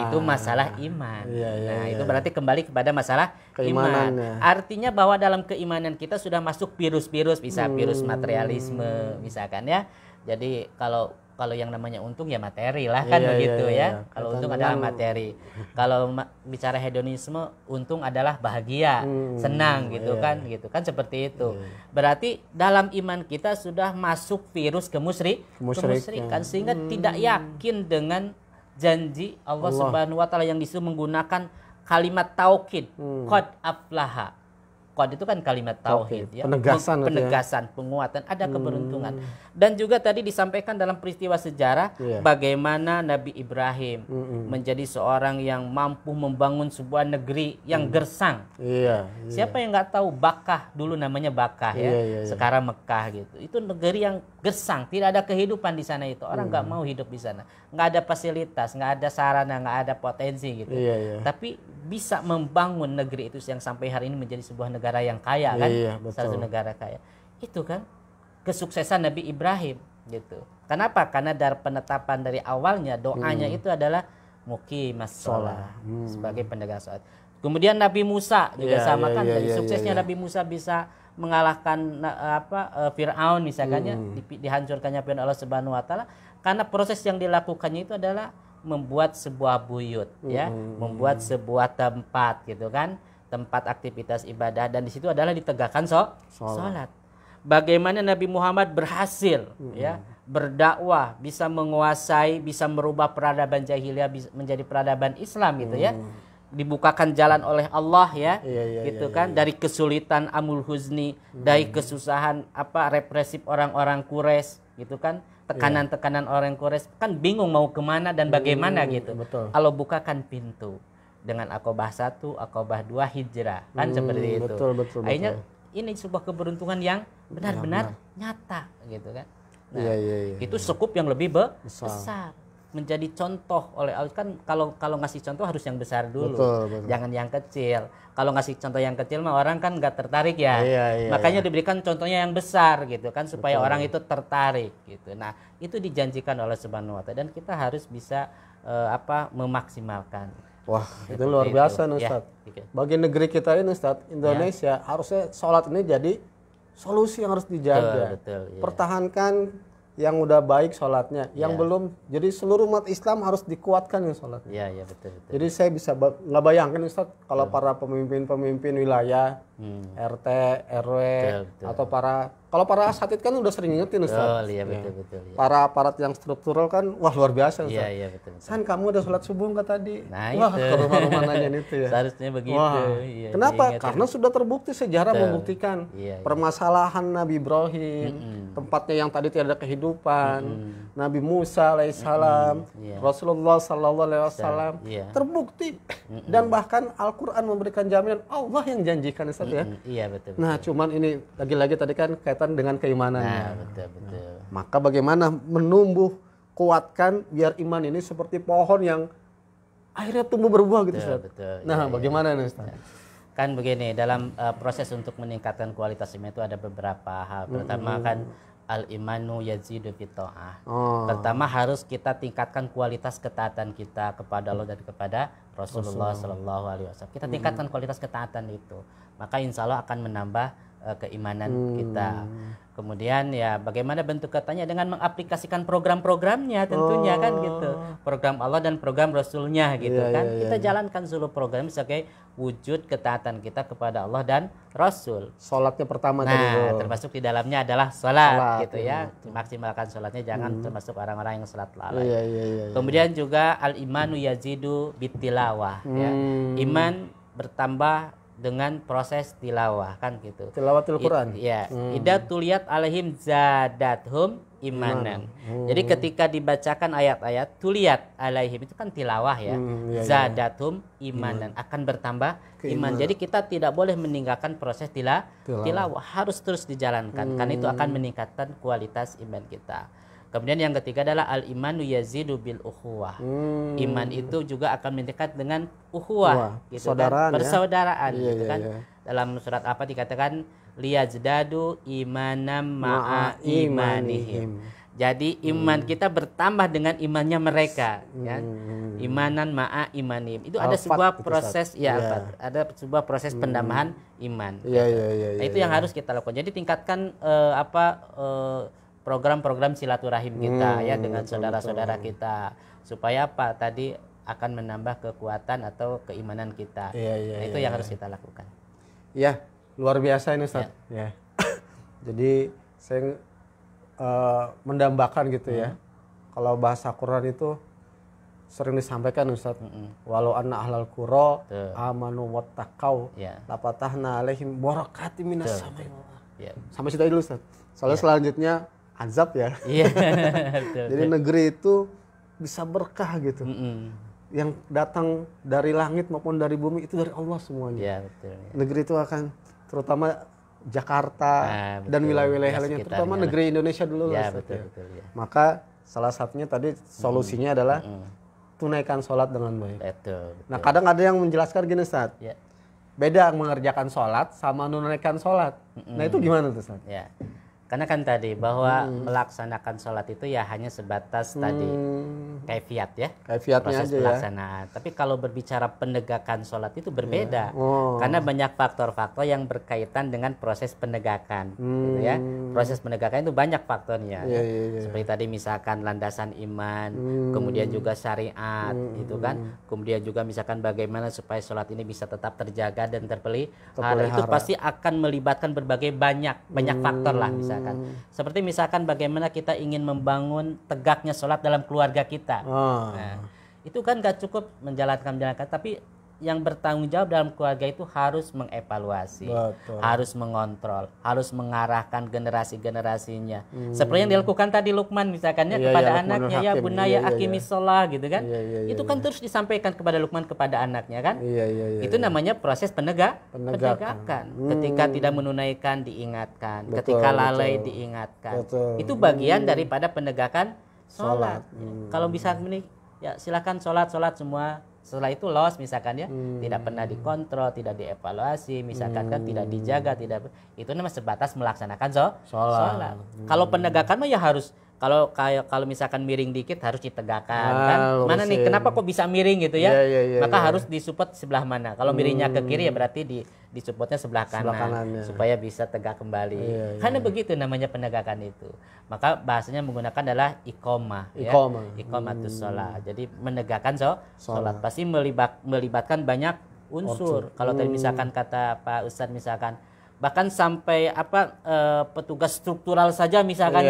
Itu masalah iman. Nah, itu berarti kembali kepada masalah iman. Artinya bahwa dalam keimanan kita sudah masuk virus-virus, bisa virus materialisme misalkan ya. Jadi kalau yang namanya untung ya materi lah kan begitu ya. Kalau untung adalah materi. Kalau bicara hedonisme, untung adalah bahagia, senang gitu kan, seperti itu. Berarti dalam iman kita sudah masuk virus kemusyrikan sehingga tidak yakin dengan janji Allah Subhanahu wa taala yang disuruh menggunakan kalimat taukid, qad aflaha. Qad itu kan kalimat tauhid ya. Penegasan, penguatan, ada keberuntungan. Dan juga tadi disampaikan dalam peristiwa sejarah bagaimana Nabi Ibrahim menjadi seorang yang mampu membangun sebuah negeri yang gersang. Siapa yang nggak tahu Bakkah, dulu namanya Bakkah ya. Sekarang Mekah gitu. Itu negeri yang gersang, tidak ada kehidupan di sana itu. Orang nggak mau hidup di sana. Nggak ada fasilitas, nggak ada sarana, nggak ada potensi gitu. Tapi bisa membangun negeri itu yang sampai hari ini menjadi sebuah negara yang kaya kan, Iya, betul. salah satu negara kaya. Itu kan kesuksesan Nabi Ibrahim gitu. Kenapa? Karena dari penetapan dari awalnya doanya itu adalah muqimas shalah, sebagai penegak salat. Kemudian Nabi Musa juga sama kan, dari suksesnya Nabi Musa bisa mengalahkan Firaun misalkan ya, dihancurkannya Fir'aun Allah Subhanahu wa taala karena proses yang dilakukannya itu adalah membuat sebuah buyut ya, membuat sebuah tempat gitu kan, tempat aktivitas ibadah, dan di situ adalah ditegakkan salat. Bagaimana Nabi Muhammad berhasil ya berdakwah, bisa menguasai, bisa merubah peradaban jahiliyah menjadi peradaban Islam gitu ya. Dibukakan jalan oleh Allah ya, gitu kan, dari kesulitan amul huzni, dari kesusahan represif orang-orang Quraisy gitu kan, tekanan-tekanan orang Quraisy kan bingung mau kemana dan bagaimana gitu. Kalau bukakan pintu dengan Aqabah 1, Aqabah 2 hijrah kan seperti itu. Akhirnya ini sebuah keberuntungan yang benar-benar nyata gitu kan. Nah, itu sekup yang lebih besar. Menjadi contoh oleh Allah kan, kalau ngasih contoh harus yang besar dulu, jangan yang kecil. Kalau ngasih contoh yang kecil mah orang kan nggak tertarik ya. Makanya diberikan contohnya yang besar gitu kan, supaya orang itu tertarik gitu. Nah, itu dijanjikan oleh Subhanahu wa taala dan kita harus bisa memaksimalkan. Wah, itu luar biasa Ustaz. Ya, bagi negeri kita ini Ustaz, Indonesia, harusnya sholat ini jadi solusi yang harus dijaga. Pertahankan yang udah baik sholatnya, yang belum, jadi seluruh umat Islam harus dikuatkan yang sholatnya. Iya, betul. Jadi saya bisa nggak bayangkan Ustaz, kalau para pemimpin wilayah, RT, RW, atau kalau para asatid kan udah sering ngingetin Ustaz. Betul. Para aparat yang struktural kan, wah luar biasa Ustaz. Iya, betul. San, kamu udah sholat subuh nggak tadi? Nah, wah, ke rumah-rumah nanyain itu ya. Seharusnya begitu. Wah, kenapa? Karena sudah terbukti sejarah membuktikan permasalahan Nabi Ibrahim, tempatnya yang tadi tidak ada kehidupan, Nabi Musa alaihissalam, Rasulullah sallallahu alaihi wasallam, terbukti. Dan bahkan Al-Quran memberikan jaminan, Allah yang janjikan Ustaz ya. Iya, betul. Nah, cuman ini lagi-lagi tadi kan kaitan dengan keimanannya. Nah, betul. Maka bagaimana menumbuh, kuatkan biar iman ini seperti pohon yang akhirnya tumbuh berbuah gitu Ustaz. Nah, bagaimana nih Ustaz? Kan begini, dalam proses untuk meningkatkan kualitas iman itu ada beberapa hal. Pertama kan al-imanu yazidu fit-ta'ah. Pertama harus kita tingkatkan kualitas ketaatan kita kepada Allah dan kepada Rasulullah sallallahu alaihi wasallam. Kita tingkatkan kualitas ketaatan itu, maka insya Allah akan menambah keimanan kita. Kemudian ya bagaimana bentuk katanya dengan mengaplikasikan program-programnya tentunya kan gitu. Program Allah dan program Rasulnya gitu kan. Kita jalankan seluruh program sebagai wujud ketaatan kita kepada Allah dan Rasul. Sholatnya pertama termasuk di dalamnya adalah sholat gitu ya. Maksimalkan sholatnya, jangan termasuk orang-orang yang sholat lalai. Kemudian juga al-imanu yazidu bitilawah ya. Iman bertambah dengan proses tilawah kan gitu. Tilawatul Quran. Idza tuliyat alaihim zadathum imanan. Jadi ketika dibacakan ayat-ayat tuliyat alaihim itu kan tilawah ya. Zadathum imanan, akan bertambah iman. Jadi kita tidak boleh meninggalkan proses tilawah, harus terus dijalankan karena itu akan meningkatkan kualitas iman kita. Kemudian yang ketiga adalah al-imanu yazidu bil ukhuwah. Iman itu juga akan mendekat dengan ukhuwah, gitu kan? Persaudaraan, gitu kan? Dalam surat apa dikatakan liyazdadu imanam ma'a imanihim. Jadi iman kita bertambah dengan imannya mereka, kan? Imanan ma'a imanihim. Itu ada sebuah proses ada sebuah proses penambahan iman. Nah, itu yang harus kita lakukan. Jadi tingkatkan program-program silaturahim kita ya dengan saudara-saudara kita, supaya apa tadi akan menambah kekuatan atau keimanan kita. Itu yang harus kita lakukan. Ya, luar biasa ini Ustaz. Jadi saya mendambakan gitu ya. Kalau bahasa Quran itu sering disampaikan Ustaz. Walau anna ahlal qura amanu wattaqau lapatahna alaihim barakatim minas samai. Sampai situ dulu Ustaz. Soalnya selanjutnya azab ya. Jadi negeri itu bisa berkah gitu. Yang datang dari langit maupun dari bumi itu dari Allah semuanya. Negeri itu akan, terutama Jakarta dan wilayah-wilayah lainnya, terutama negeri Indonesia dulu lah. Maka salah satunya tadi solusinya adalah tunaikan sholat dengan baik. Betul. Nah, kadang ada yang menjelaskan gini, Ustaz. Ya. Beda mengerjakan sholat sama menunaikan sholat. Nah, itu gimana tuh, Ustaz? Ya. Karena kan tadi bahwa melaksanakan sholat itu ya hanya sebatas tadi kaifiat ya, Kaifiatnya proses aja ya. pelaksanaan. Tapi kalau berbicara penegakan sholat itu berbeda, Oh. karena banyak faktor-faktor yang berkaitan dengan proses penegakan, gitu ya. Proses penegakan itu banyak faktornya. Iya, iya, iya. Seperti tadi misalkan landasan iman, kemudian juga syariat, gitu kan. Kemudian juga misalkan bagaimana supaya sholat ini bisa tetap terjaga dan terpelihara. Itu pasti akan melibatkan berbagai banyak faktor lah misalkan. Seperti misalkan bagaimana kita ingin membangun tegaknya sholat dalam keluarga kita. Nah, itu kan gak cukup menjalankan, tapi yang bertanggung jawab dalam keluarga itu harus mengevaluasi, Betul. harus mengontrol, harus mengarahkan generasi-generasinya. Seperti yang dilakukan tadi Luqman misalkan ya, Iya, kepada iya, Luqmanul anaknya, ya Hakim. bunaya Iya, iya, aqimis shalah gitu kan. Iya, iya, iya, Itu kan terus disampaikan kepada Luqman kepada anaknya kan. Iya, iya, iya. Itu namanya proses penegakan. Penegakan. Ketika tidak menunaikan diingatkan, Betul, ketika lalai betul. diingatkan. Betul. Itu bagian daripada penegakan sholat. Sholat. Kalau bisa ini ya silakan sholat semua. Setelah itu loss misalkan ya, tidak pernah dikontrol, tidak dievaluasi, misalkan kan tidak dijaga, itu namanya sebatas melaksanakan sholat. Kalau penegakan mah ya harus, kalau misalkan miring dikit harus ditegakkan kan. Mana nih kenapa kok bisa miring gitu ya? Maka harus disupport sebelah mana. Kalau miringnya ke kiri ya berarti disupportnya sebelah kanan supaya bisa tegak kembali. Karena begitu namanya penegakan itu. Maka bahasanya menggunakan adalah iqomah ya. Iqomatus sholat. Jadi menegakkan sholat pasti melibatkan banyak unsur. Kalau tadi misalkan kata Pak Ustadz misalkan bahkan sampai petugas struktural saja misalkan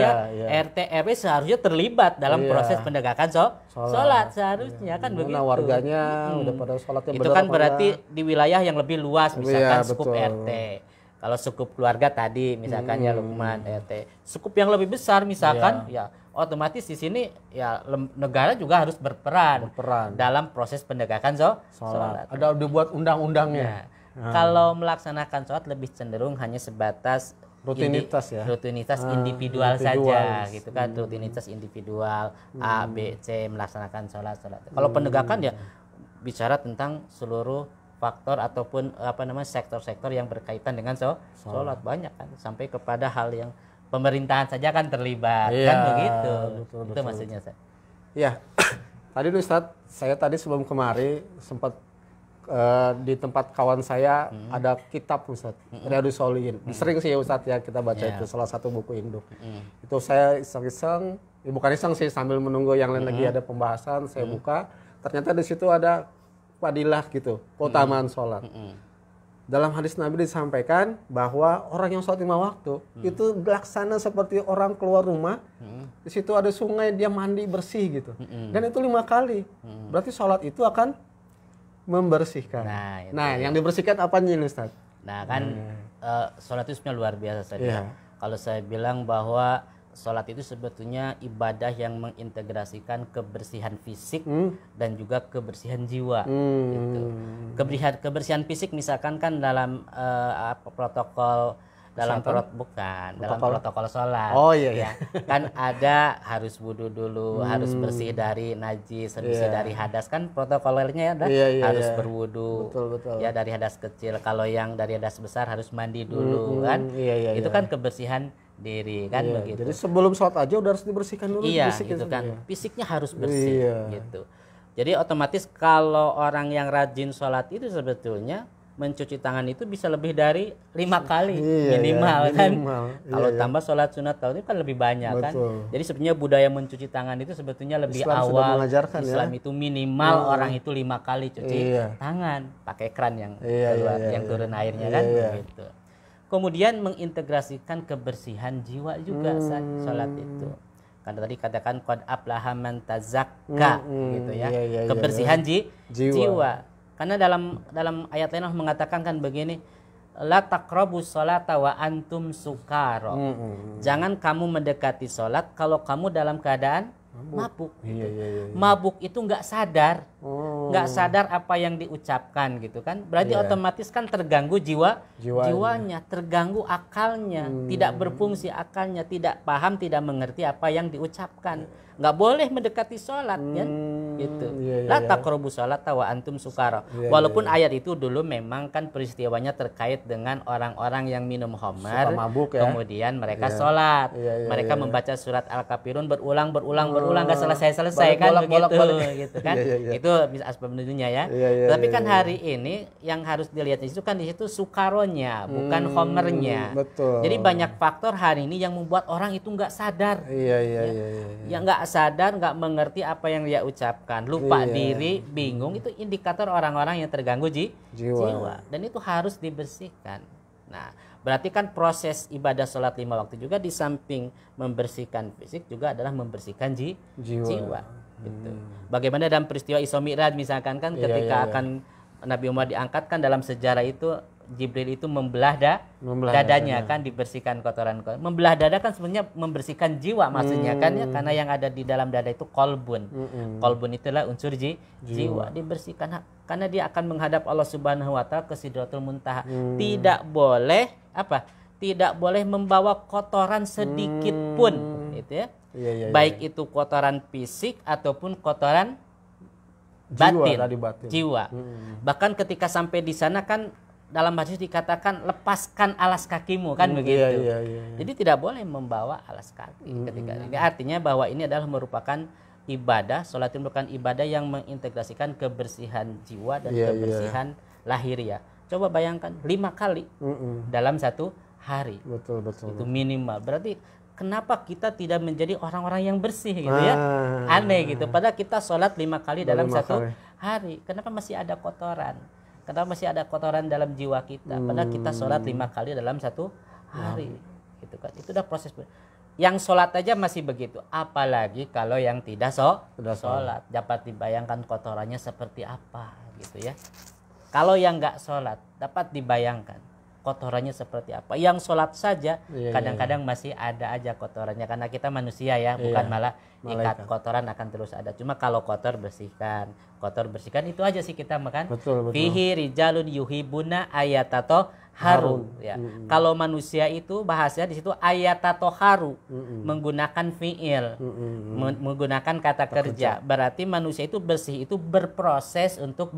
RT RW seharusnya terlibat dalam proses penegakan sholat seharusnya kan begitu. Warganya udah pada sholatnya itu kan berarti di wilayah yang lebih luas misalkan skup RT. Kalau skup keluarga tadi misalkan ya Luqman RT. Skup yang lebih besar misalkan ya otomatis di sini ya negara juga harus berperan dalam proses penegakan sholat. Ada dibuat undang-undangnya. Kalau melaksanakan sholat lebih cenderung hanya sebatas rutinitas individual saja gitu kan, rutinitas individual A B C melaksanakan sholat. Kalau penegakan ya bicara tentang seluruh faktor ataupun sektor-sektor yang berkaitan dengan sholat banyak kan, sampai kepada hal yang pemerintahan saja kan terlibat kan begitu. Itu maksudnya saya. Iya. Tadi Ustadz, saya tadi sebelum kemari sempat di tempat kawan saya ada kitab Ustadz, Riyadhus Shalihin. Sering sih ya Ustadz ya kita baca itu salah satu buku induk. Itu saya iseng-iseng, bukan iseng sih, sambil menunggu yang lain lagi ada pembahasan, saya buka. Ternyata di situ ada fadilah gitu, keutamaan sholat. Dalam hadis Nabi disampaikan bahwa orang yang sholat 5 waktu itu laksana seperti orang keluar rumah. Di situ ada sungai, dia mandi bersih gitu. Dan itu 5 kali. Berarti sholat itu akan membersihkan. Nah, yang dibersihkan apanya ini Ustaz? Nah kan sholat itu sebenarnya luar biasa saja. Kalau saya bilang bahwa sholat itu sebetulnya ibadah yang mengintegrasikan kebersihan fisik dan juga kebersihan jiwa. Gitu. Kebersihan fisik misalkan kan dalam protokol dalam protokol sholat. Oh iya. Kan ada harus wudu dulu, harus bersih dari najis, bersih dari hadas, kan protokolnya ada harus berwudu. Betul. Ya dari hadas kecil. Kalau yang dari hadas besar harus mandi dulu kan. Itu kan kebersihan diri kan begitu. Jadi sebelum sholat aja udah harus dibersihkan dulu. Gitu kan. Fisiknya harus bersih gitu. Jadi otomatis kalau orang yang rajin sholat itu sebetulnya mencuci tangan itu bisa lebih dari 5 kali minimal kan. Kalau tambah sholat sunat tahu itu kan lebih banyak kan. Jadi sebenarnya budaya mencuci tangan itu sebetulnya lebih Islam awal. Islam itu minimal orang itu 5 kali cuci tangan pakai keran yang keluar yang turun airnya kan begitu. Kemudian mengintegrasikan kebersihan jiwa juga saat sholat itu. Karena tadi katakan qad aflaha man tazakka gitu ya. Kebersihan jiwa. Karena dalam ayat lain Allah mengatakan kan begini, la taqrabus sholata wa antum sukara. Jangan kamu mendekati sholat kalau kamu dalam keadaan mabuk. Mabuk itu nggak sadar, nggak sadar apa yang diucapkan gitu kan. Berarti otomatis kan terganggu jiwanya, terganggu akalnya, tidak berfungsi akalnya, tidak paham, tidak mengerti apa yang diucapkan. Nggak boleh mendekati sholat ya. gitu. Iya, La taqrabu sholata wa antum sukara. Walaupun ayat itu dulu memang kan peristiwanya terkait dengan orang-orang yang minum khamar, suka mabuk ya. kemudian mereka sholat. Mereka membaca surat Al-Kafirun berulang nggak selesai kan begitu kan. Itu bisa asbab nuzulnya ya. Tapi kan hari ini yang harus dilihat di situ kan, di situ sukaronya, bukan khamarnya. Betul. Jadi banyak faktor hari ini yang membuat orang itu nggak sadar. Iya. Yang nggak sadar, nggak mengerti apa yang dia ucapkan, lupa diri, bingung, itu indikator orang-orang yang terganggu jiwa. Dan itu harus dibersihkan. Nah, berarti kan proses ibadah sholat 5 waktu juga di samping membersihkan fisik juga adalah membersihkan jiwa. Gitu. Bagaimana dalam peristiwa Isra Mi'raj misalkan kan, ketika akan Nabi Umar diangkat kan, dalam sejarah itu Jibril itu membelah dadanya kan, dibersihkan kotoran. Membelah dada kan sebenarnya membersihkan jiwa maksudnya kan ya, karena yang ada di dalam dada itu kolbun. Kolbun itulah unsur jiwa, dibersihkan karena dia akan menghadap Allah Subhanahu wa taala ke Sidratul Muntaha. Tidak boleh Tidak boleh membawa kotoran sedikit pun, gitu ya. Baik itu kotoran fisik ataupun kotoran batin. Jiwa. Bahkan ketika sampai di sana kan dalam hadis dikatakan lepaskan alas kakimu kan begitu. Jadi tidak boleh membawa alas kaki ketika ini. Artinya bahwa ini adalah merupakan ibadah, sholat itu merupakan ibadah yang mengintegrasikan kebersihan jiwa dan kebersihan lahiriah. Coba bayangkan 5 kali dalam satu hari. Betul. Itu minimal. Berarti kenapa kita tidak menjadi orang-orang yang bersih gitu ya? Aneh gitu. Padahal kita sholat 5 kali dalam satu hari. Kenapa masih ada kotoran? Kenapa masih ada kotoran dalam jiwa kita? Padahal kita sholat 5 kali dalam satu hari. Gitu kan. Itu udah proses. Yang sholat aja masih begitu. Apalagi kalau yang tidak sholat. Dapat dibayangkan kotorannya seperti apa gitu ya. Kalau yang nggak sholat, dapat dibayangkan kotorannya seperti apa. Yang sholat saja kadang-kadang masih ada aja kotorannya, karena kita manusia ya, bukan malah ikat kotoran akan terus ada. Cuma kalau kotor bersihkan itu aja sih kita makan. Fihi rijalun yuhibuna ayatato haru ya. Kalau manusia itu bahasanya di situ ayatato haru, menggunakan fiil, menggunakan kata kerja. Berarti manusia itu bersih itu berproses untuk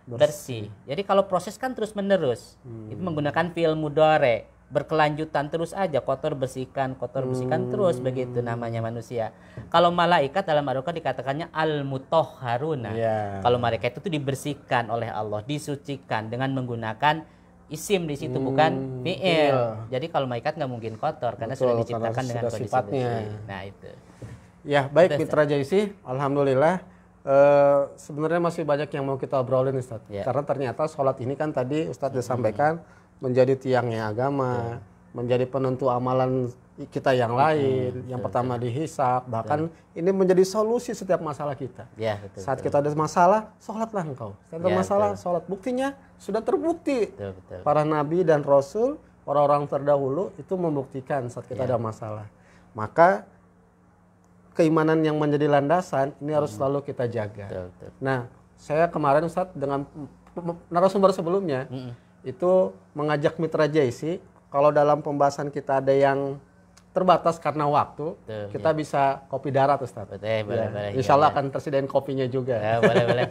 bersih. Jadi kalau proses kan terus menerus. Itu menggunakan fi'il mudhari, berkelanjutan terus aja, kotor bersihkan terus, begitu namanya manusia. Kalau malaikat dalam Al-Qur'an dikatakannya al-mutahharuna. Kalau mereka itu tuh dibersihkan oleh Allah, disucikan dengan menggunakan isim di situ, bukan fi'il. Jadi kalau malaikat nggak mungkin kotor karena sudah diciptakan dengan kondisi bersih. Nah, itu. Ya, baik Mitra Jaisi, alhamdulillah. Sebenarnya masih banyak yang mau kita obrolin Ustaz. Karena ternyata sholat ini kan tadi Ustaz disampaikan menjadi tiangnya agama, menjadi penentu amalan kita yang lain. Yang pertama dihisab, bahkan ini menjadi solusi setiap masalah kita. Saat kita ada masalah, sholatlah engkau. Saat ada masalah, sholat. Buktinya sudah terbukti. Para nabi dan rasul, orang-orang terdahulu itu membuktikan saat kita ada masalah. Maka keimanan yang menjadi landasan ini harus selalu kita jaga. Nah, saya kemarin Ustaz dengan narasumber sebelumnya itu mengajak Mitra Jaisi, kalau dalam pembahasan kita ada yang terbatas karena waktu, kita bisa kopi darat Ustaz. Boleh. Insya Allah akan tersediain kopinya juga. Boleh.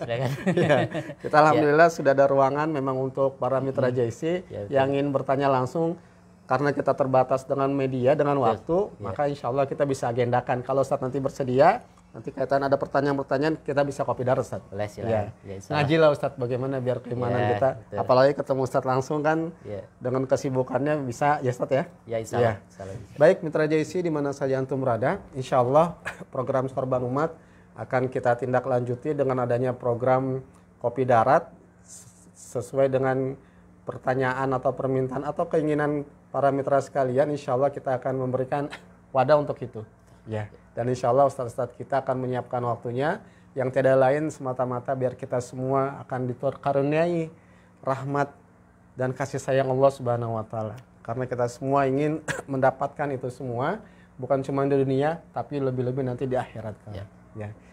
Kita alhamdulillah sudah ada ruangan memang untuk para Mitra Jaisi yang ingin bertanya langsung. Karena kita terbatas dengan media, dengan waktu, maka insya Allah kita bisa agendakan. Kalau Ustaz nanti bersedia, nanti kaitan ada pertanyaan-pertanyaan, kita bisa kopi darat Ustaz. Boleh, silakan. Ngaji lah Ustaz, bagaimana biar keimanan kita. Apalagi ketemu Ustaz langsung kan, dengan kesibukannya bisa ya Ustaz ya? Insya Allah. Baik Mitra Jaisi, di mana saja antum berada, insya Allah program Sorban Umat akan kita tindak lanjuti dengan adanya program kopi darat sesuai dengan pertanyaan atau permintaan atau keinginan para mitra sekalian. Insya Allah kita akan memberikan wadah untuk itu. Dan insya Allah Ustaz-Ustaz kita akan menyiapkan waktunya yang tidak lain semata-mata biar kita semua akan dikaruniai rahmat dan kasih sayang Allah Subhanahu wa taala. Karena kita semua ingin mendapatkan itu semua, bukan cuma di dunia tapi lebih-lebih nanti di akhirat.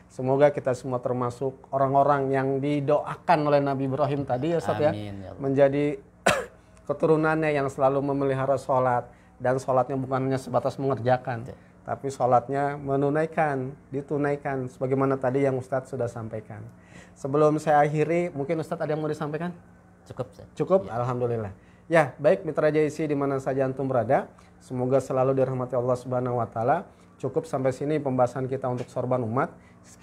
Semoga kita semua termasuk orang-orang yang didoakan oleh Nabi Ibrahim tadi ya Ustaz ya, menjadi keturunannya yang selalu memelihara sholat, dan sholatnya bukan hanya sebatas mengerjakan, tapi sholatnya ditunaikan sebagaimana tadi yang Ustadz sudah sampaikan. Sebelum saya akhiri, mungkin Ustadz ada yang mau disampaikan? Cukup, Ustaz. Cukup? Ya. Alhamdulillah. Ya, baik mitra JIC di mana saja antum berada, semoga selalu dirahmati Allah Subhanahu wa taala. Cukup sampai sini pembahasan kita untuk sorban umat.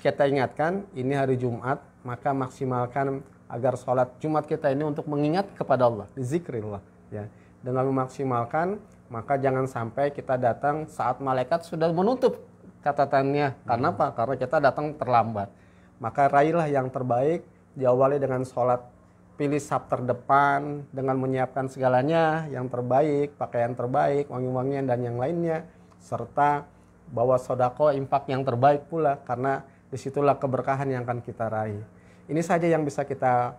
Kita ingatkan, ini hari Jumat, maka maksimalkan agar sholat Jumat kita ini untuk mengingat kepada Allah, zikrillah ya. Dengan memaksimalkan, maka jangan sampai kita datang saat malaikat sudah menutup catatannya. Karena apa? Karena kita datang terlambat. Maka raihlah yang terbaik, diawali dengan sholat, pilih saf terdepan dengan menyiapkan segalanya yang terbaik, pakaian terbaik, wangi-wangian dan yang lainnya, serta bawa sodako, infak yang terbaik pula, karena disitulah keberkahan yang akan kita raih. Ini saja yang bisa kita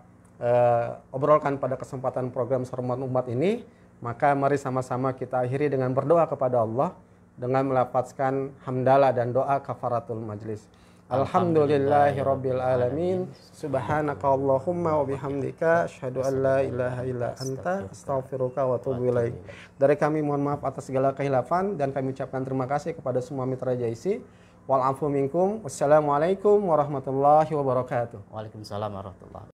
obrolkan pada kesempatan program Sorban Umat ini. Maka mari sama-sama kita akhiri dengan berdoa kepada Allah dengan melafazkan hamdalah dan doa kafaratul majlis. Alhamdulillahirabbil alamin. Subhanakallahumma wa bihamdika asyhadu an la ilaha illa anta astaghfiruka wa atubu ilaik. Dari kami mohon maaf atas segala khilafan dan kami ucapkan terima kasih kepada semua mitra JIC. Wal afu minkum. Wassalamualaikum warahmatullahi wabarakatuh. Waalaikumsalam warahmatullahi wabarakatuh.